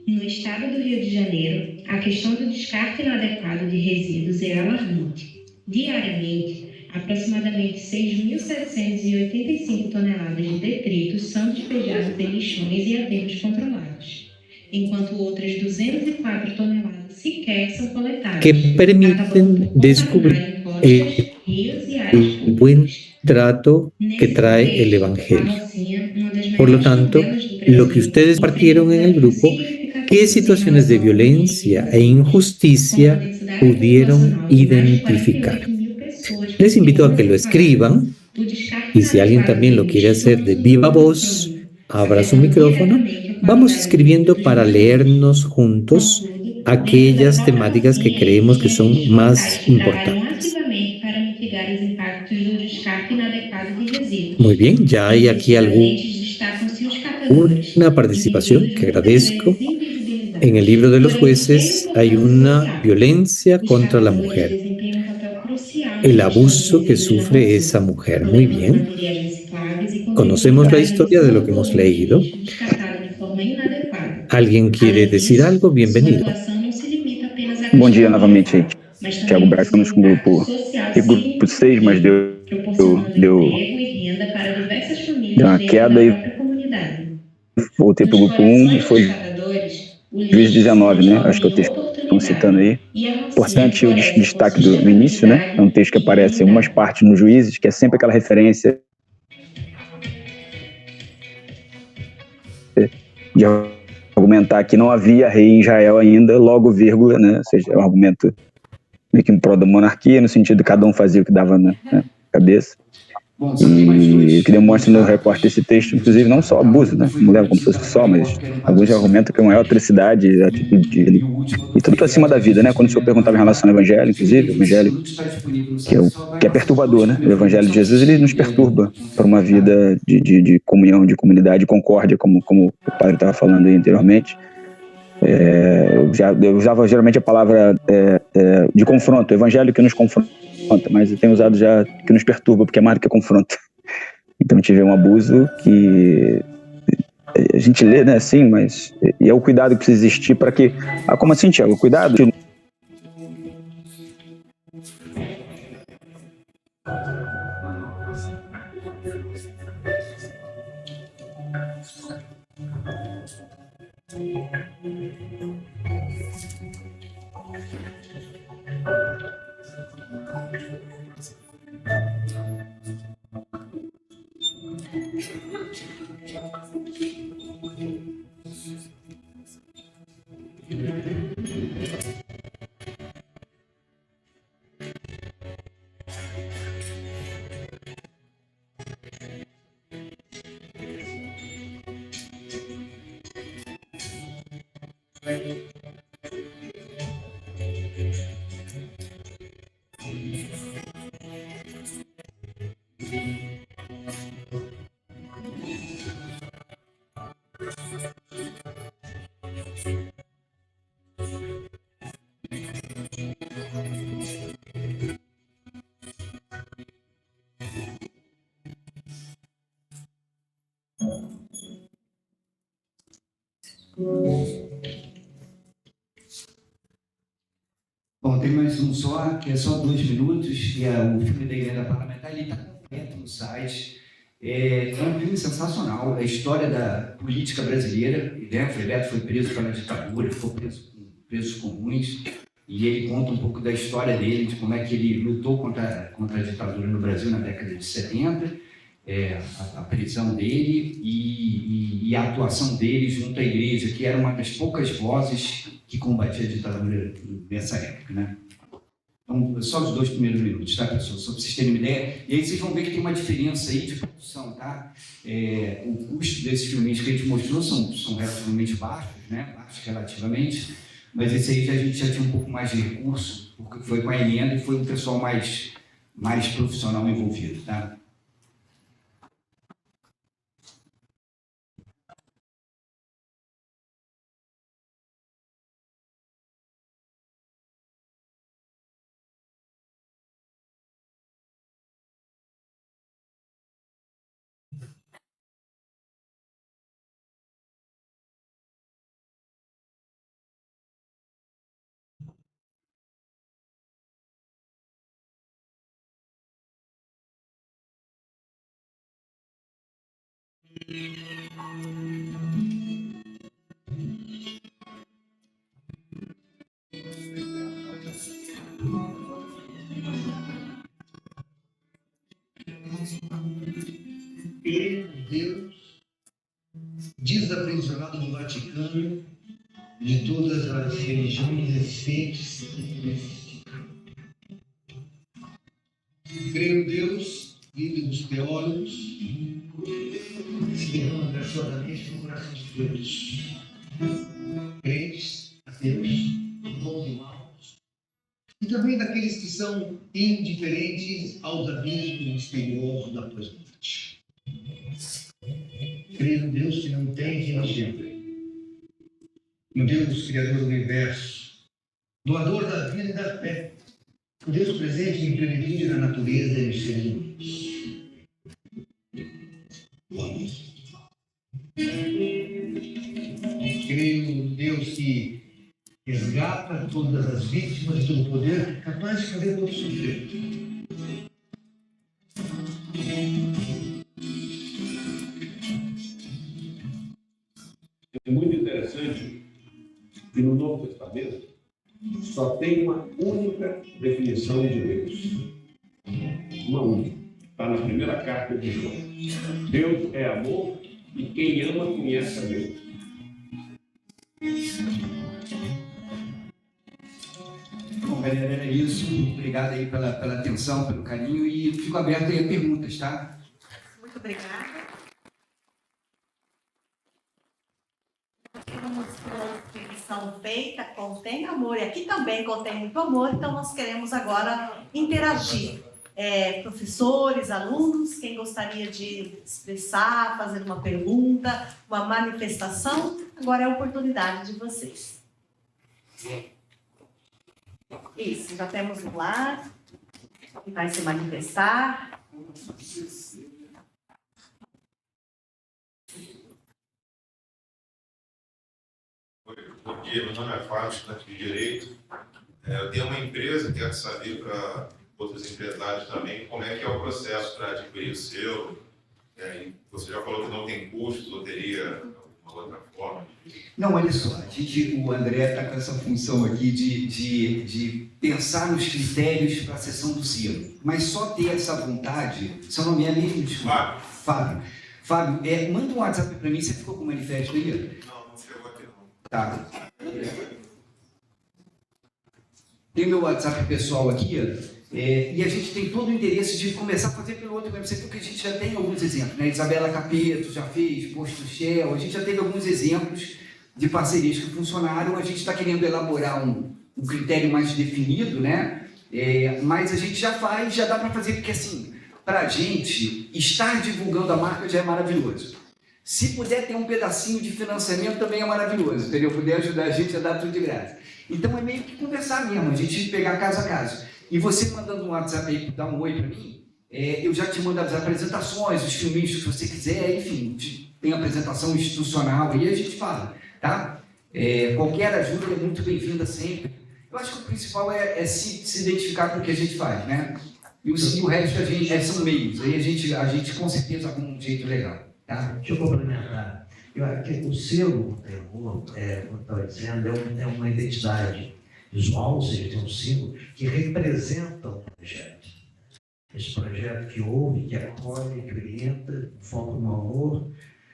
S7: No estado do Rio de Janeiro, a questão do descarte inadequado de resíduos é alarmante. Diariamente, aproximadamente 6.785 toneladas de detritos são despejadas em lixões e aterros controlados, enquanto outras 204 toneladas sequer são coletadas,
S9: Que permiten
S7: acabando por
S9: descubrir
S7: contaminar encostas, rios e áreas
S9: el buen
S7: públicas.
S9: trato que
S7: Nesse
S9: trae el
S7: contexto,
S9: Evangelio.
S7: a Rocinha, uma das
S9: Por lo
S7: maiores
S9: tanto,
S7: favelas do
S9: lo
S7: Brasil,
S9: que ustedes partieron en el grupo, qué situaciones de violencia e injusticia pudieron identificar. Les invito a que lo escriban y si alguien también lo quiere hacer de viva voz, abra su micrófono. Vamos escribiendo para leernos juntos aquellas temáticas que creemos que son más importantes. Muy bien, ya hay aquí alguna participación que agradezco. En el libro de los jueces hay una violencia contra la mujer, el abuso que sufre esa mujer. Muy bien. Conocemos la historia de lo que hemos leído. ¿Alguien quiere decir algo? Bienvenido.
S10: Bom dia novamente, Thiago Braz. Estamos com o grupo 6, mas deu uma queda e voltei para o grupo 1 e foi juiz 19, né? Acho que é o texto que estão citando aí. Importante o destaque do início, né? É um texto que aparece em algumas partes nos Juízes, que é sempre aquela referência de argumentar que não havia rei em Israel ainda, logo vírgula, né? Ou seja, é um argumento meio que em prol da monarquia, no sentido de cada um fazia o que dava na cabeça. E o que demonstra no recorte desse texto, inclusive, não só abuso, né? Não leva como se fosse só, mas alguns argumentam que é uma maior atrocidade, a atitude dele, e tudo acima da vida, né? Quando o senhor perguntava em relação ao evangelho, inclusive, o evangelho que é perturbador, né? O evangelho de Jesus, ele nos perturba para uma vida de comunhão, de comunidade, de concórdia, como o padre estava falando aí anteriormente. Eu usava geralmente a palavra de confronto, o evangelho que nos confronta, mas eu tenho usado já que nos perturba, porque é mais do que confronta. Então tive um abuso que a gente lê, né, assim, mas e é o cuidado que precisa existir para que... como assim, Thiago? O cuidado...
S3: Bom, tem mais um só, que é só 2 minutos, que é o filme da Emenda Parlamentar, ele está completo no site. É um filme sensacional, a história da política brasileira, né? O Bebeto foi preso pela ditadura, ficou preso com presos comuns, e ele conta um pouco da história dele, de como é que ele lutou contra a ditadura no Brasil na década de 70, a prisão dele e a atuação dele junto à igreja, que era uma das poucas vozes que combatia a ditadura nessa época, né? Então, só os 2 primeiros minutos, tá, pessoal? Só para vocês terem uma ideia. E aí vocês vão ver que tem uma diferença aí de produção, tá? O custo desses filmes que a gente mostrou são relativamente baixos, né? Baixos relativamente, mas esse aí a gente já tinha um pouco mais de recurso, porque foi com a emenda e foi um pessoal mais profissional envolvido, tá?
S5: Deus, desaprisionado do Vaticano, de todas as religiões existentes e existem. Creio em Deus, livre dos teólogos, se derrama graciosamente no coração de todos. Crentes, ateus, bons e maus, e também daqueles que são indiferentes aos abismos misteriosos da pós-morte. Creio em Deus que não tem religião, no Deus Criador do Universo, doador da vida e da fé, o Deus presente em plenitude na natureza e nos seres humanos. Creio no Deus que resgata todas as vítimas de todo o poder, capaz de fazer todo sofrer.
S11: É muito interessante que no Novo Testamento só tem uma única definição de Deus. Uma única. Está na primeira carta de João. Deus é amor e quem ama conhece a Deus.
S3: Bom, galera, era isso. Obrigado aí pela atenção, pelo carinho e fico aberto aí a perguntas, tá?
S1: Muito obrigada. Inscrição feita, contém amor, e aqui também contém muito amor, então nós queremos agora interagir. Professores, alunos, quem gostaria de expressar, fazer uma pergunta, uma manifestação, agora é a oportunidade de vocês. Isso, já temos um lá, que vai se manifestar.
S12: Bom dia, meu nome é Fábio, estudante de Direito. Eu tenho uma empresa, quero saber para outros empresários também como é que é o processo para adquirir o seu. Você já falou que não tem custo, ou teria alguma outra forma?
S3: Não, olha só, o André está com essa função aqui de pensar nos critérios para a sessão do selo, mas só ter essa vontade, seu nome é mesmo? Desculpa. Fábio, manda um WhatsApp para mim, você ficou com o manifesto aí?
S12: Não chegou aqui não.
S3: Tá. Tem meu WhatsApp pessoal aqui, e a gente tem todo o interesse de começar a fazer pelo outro website, porque a gente já tem alguns exemplos, né? Isabela Capeto já fez, Posto Shell, a gente já teve alguns exemplos de parcerias que funcionaram. A gente está querendo elaborar um critério mais definido, né? Mas a gente já faz, já dá para fazer, porque assim, para a gente, estar divulgando a marca já é maravilhoso. Se puder ter um pedacinho de financiamento também é maravilhoso, entendeu? Puder ajudar a gente a dar tudo de graça. Então é meio que conversar mesmo, a gente pegar caso a caso. E você mandando um WhatsApp aí, dar um oi para mim, eu já te mando as apresentações, os filminhos que você quiser, enfim, tem apresentação institucional aí, a gente fala, tá? Qualquer ajuda é muito bem-vinda sempre. Eu acho que o principal é se identificar com o que a gente faz, né? E o resto são meios, aí a gente com certeza arruma um jeito legal, tá?
S5: Deixa eu complementar. Eu acho que o selo terror, como eu estava dizendo, é uma identidade visual, ou seja, tem um símbolo que representa o projeto. Esse projeto que ouve, que acolhe, que orienta, foca no amor,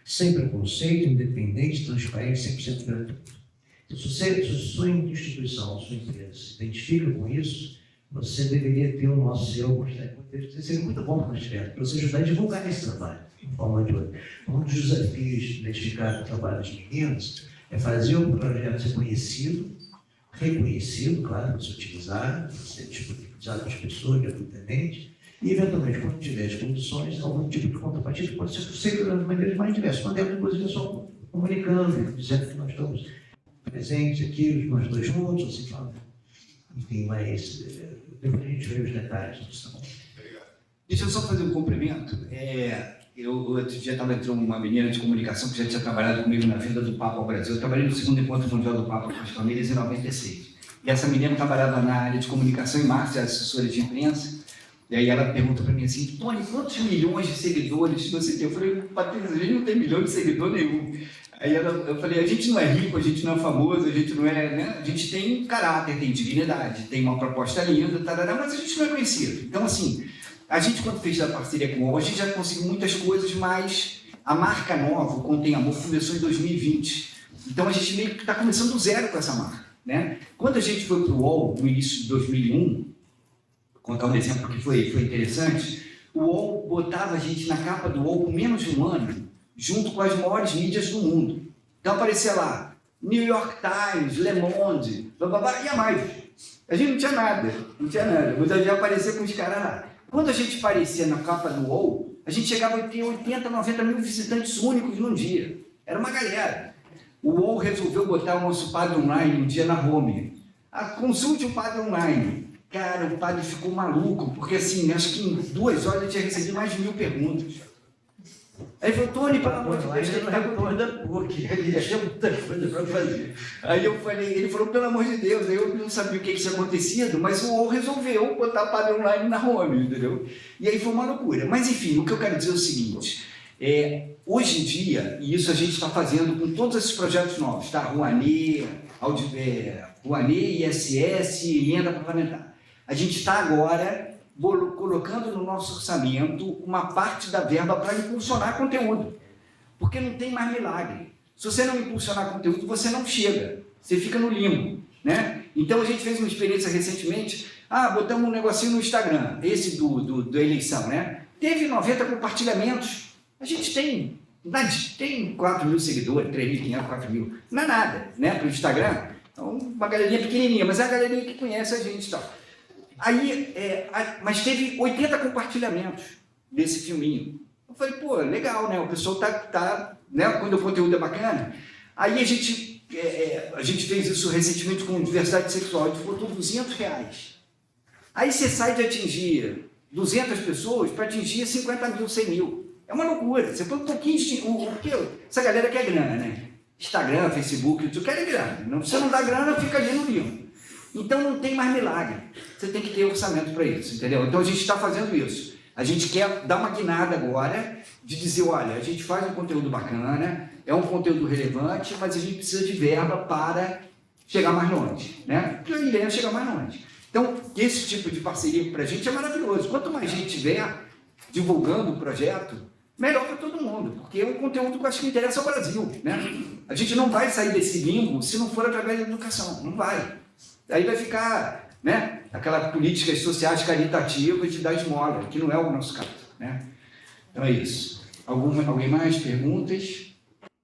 S5: sem preconceito, independente, transparente, 100% gratuito. Então, se sua instituição, sua empresa se identifica com isso, você deveria ter o nosso selo, seria muito bom para você ajudar a divulgar esse trabalho, de forma de outra. Um dos desafios de identificar o trabalho dos meninos é fazer o projeto ser conhecido, reconhecido, claro, para você utilizar, para ser disponibilizado para as pessoas gratuitamente, e, eventualmente, quando tiver as condições, algum tipo de contrapartida pode ser feito de maneiras mais diversas. Podemos, inclusive, só comunicando, dizendo que nós estamos presentes aqui, nós dois juntos, assim, falando. Enfim, mas depois a gente vê os detalhes.
S3: Deixa eu só fazer um cumprimento. Eu outro dia estava entrando uma menina de comunicação que já tinha trabalhado comigo na vinda do Papa ao Brasil. Eu trabalhei no segundo encontro mundial do Papa com as famílias em 96. E essa menina trabalhava na área de comunicação e marketing, assessora de imprensa. E aí ela pergunta para mim assim, Tony, quantos milhões de seguidores você tem? Eu falei, Patrícia, a gente não tem milhão de seguidor nenhum. Aí eu falei, a gente não é rico, a gente não é famoso, a gente não é, né? A gente tem caráter, tem dignidade, tem uma proposta linda, tarará, mas a gente não é conhecido. Então, assim, a gente quando fez a parceria com o UOL, a gente já conseguiu muitas coisas, mas a marca nova, o Contém Amor, começou em 2020. Então, a gente meio que está começando do zero com essa marca, né? Quando a gente foi para o UOL, no início de 2001, contar um exemplo que foi interessante, o UOL botava a gente na capa do UOL por menos de um ano, junto com as maiores mídias do mundo. Então aparecia lá, New York Times, Le Monde, blá, blá, blá, e a mais. A gente não tinha nada, mas a gente aparecia com os caras lá. Quando a gente aparecia na capa do UOL, a gente chegava a ter 80, 90 mil visitantes únicos num dia. Era uma galera. O UOL resolveu botar o nosso padre online um dia na home. Consulte o padre online. Cara, o padre ficou maluco, porque assim, acho que em 2 horas ele tinha recebido mais de 1000 perguntas. Aí ele falou, Tony, pelo amor de Deus, ele não responde da PUC, ele tinha muita coisa para fazer. Aí eu falei, ele falou, pelo amor de Deus, eu não sabia o que tinha acontecido, mas o UOL resolveu botar o padre online na home, entendeu? E aí foi uma loucura. Mas enfim, o que eu quero dizer é o seguinte, hoje em dia, e isso a gente está fazendo com todos esses projetos novos, tá? Rouanet, ISS e emenda parlamentar. A gente está agora colocando no nosso orçamento uma parte da verba para impulsionar conteúdo. Porque não tem mais milagre. Se você não impulsionar conteúdo, você não chega. Você fica no limbo, né? Então, a gente fez uma experiência recentemente. Botamos um negocinho no Instagram, esse da eleição, né? Teve 90 compartilhamentos. A gente tem 4 mil seguidores, 3.500, 4 mil. Não é nada, né? Para o Instagram. Então, uma galerinha pequenininha, mas é a galerinha que conhece a gente e tal. Aí, mas teve 80 compartilhamentos desse filminho. Eu falei, pô, legal, né? O pessoal tá né? Quando o conteúdo é bacana. Aí a gente fez isso recentemente com diversidade sexual, a gente botou R$200. Aí você sai de atingir 200 pessoas para atingir 50 mil, 100 mil. É uma loucura. Você põe um pouquinho de... Porque essa galera quer grana, né? Instagram, Facebook, tu quer grana. Se você não dá grana, fica ali no limbo. Então não tem mais milagre. Você tem que ter orçamento para isso, entendeu? Então a gente está fazendo isso. A gente quer dar uma guinada agora de dizer, olha, a gente faz um conteúdo bacana, é um conteúdo relevante, mas a gente precisa de verba para chegar mais longe, né? Porque a ideia é chegar mais longe. Então, esse tipo de parceria para a gente é maravilhoso. Quanto mais gente tiver divulgando o projeto, melhor para todo mundo, porque é um conteúdo que eu acho que interessa ao Brasil, né? A gente não vai sair desse limbo se não for através da educação, não vai. Aí vai ficar, né, aquela políticas sociais caritativas de dar esmola, que não é o nosso caso, né? Então é isso. Alguém mais? Perguntas?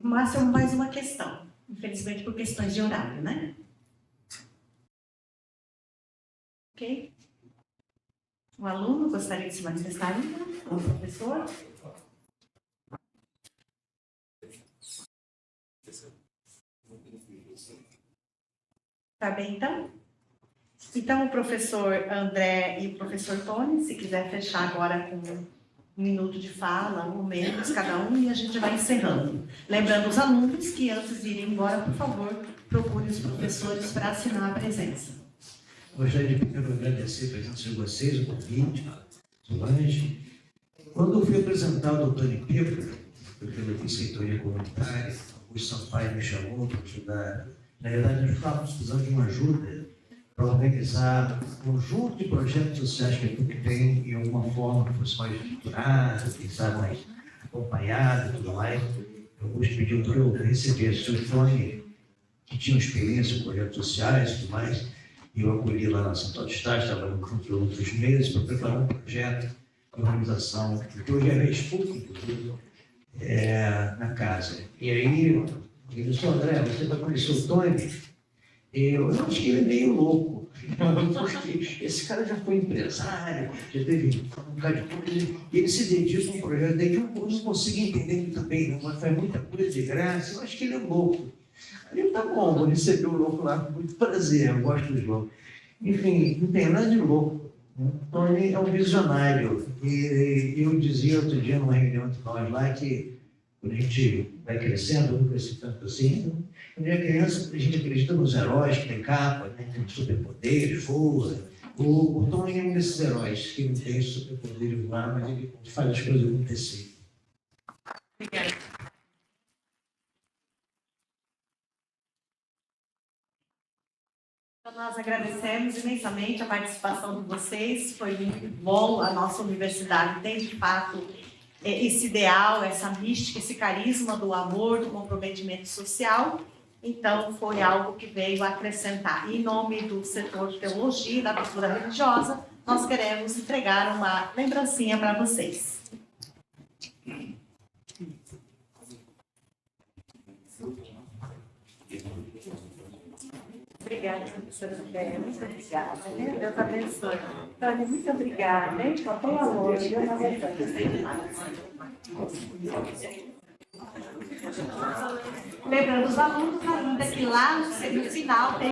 S1: Márcia, mais uma questão. infelizmente por questões de horário, né? Ok? O aluno gostaria de se manifestar ainda? O professor? Tá bem, então? Então, o professor André e o professor Tony, se quiser fechar agora com um minuto de fala, ou menos cada um, e a gente vai encerrando. Lembrando os alunos que antes de irem embora, por favor, procurem os professores para assinar a presença.
S5: Gostaria de primeiro agradecer a presença de vocês, o convite, Solange. Quando eu fui apresentar o Dr. Pipo, pela Viceitoria Comunitária, o Sampaio me chamou para ajudar. Na verdade, nós estávamos precisando de uma ajuda para organizar um conjunto de projetos sociais que a PUC tem e, de alguma forma, que fosse mais estruturado, quem sabe mais acompanhado e tudo mais. Eu vos pedi que eu recebesse o Tony, que tinha experiência em projetos sociais e tudo mais, e eu acolhi lá na Central de Estágio, trabalhando junto de outros meses para preparar um projeto de organização, que hoje é a PUC, inclusive, na casa. E aí, ele disse: André, você vai conhecer o Tony? Eu achei ele meio louco, porque esse cara já foi empresário, já teve um bocado de coisa, e ele se dedica a um projeto aí que eu não consigo entender muito bem, não, mas faz muita coisa de graça, eu acho que ele é louco. Aí eu, tá bom, vou receber o louco lá com muito prazer, eu gosto dos loucos. Enfim, não tem nada de louco. O Tony é um visionário, e eu dizia outro dia numa reunião entre nós lá que quando a gente vai crescendo, eu não cresci tanto assim, quando é criança, a gente acredita nos heróis que tem capa, né, tem superpoderes, voa. O Tony é um desses heróis que não tem superpoderes lá, mas ele faz as coisas acontecerem.
S1: Obrigada. Então, nós agradecemos imensamente a participação de vocês, foi muito bom. A nossa universidade tem, de fato, esse ideal, essa mística, esse carisma do amor, do comprometimento social. Então, foi algo que veio acrescentar. E, em nome do setor de teologia e da cultura religiosa, nós queremos entregar uma lembrancinha para vocês. Obrigada, professora Andréia. Muito obrigada. Deus abençoe. Tânia, muito obrigada. Hein? Com todo amor. Deus abençoe. Lembrando os alunos ainda que lá no final tem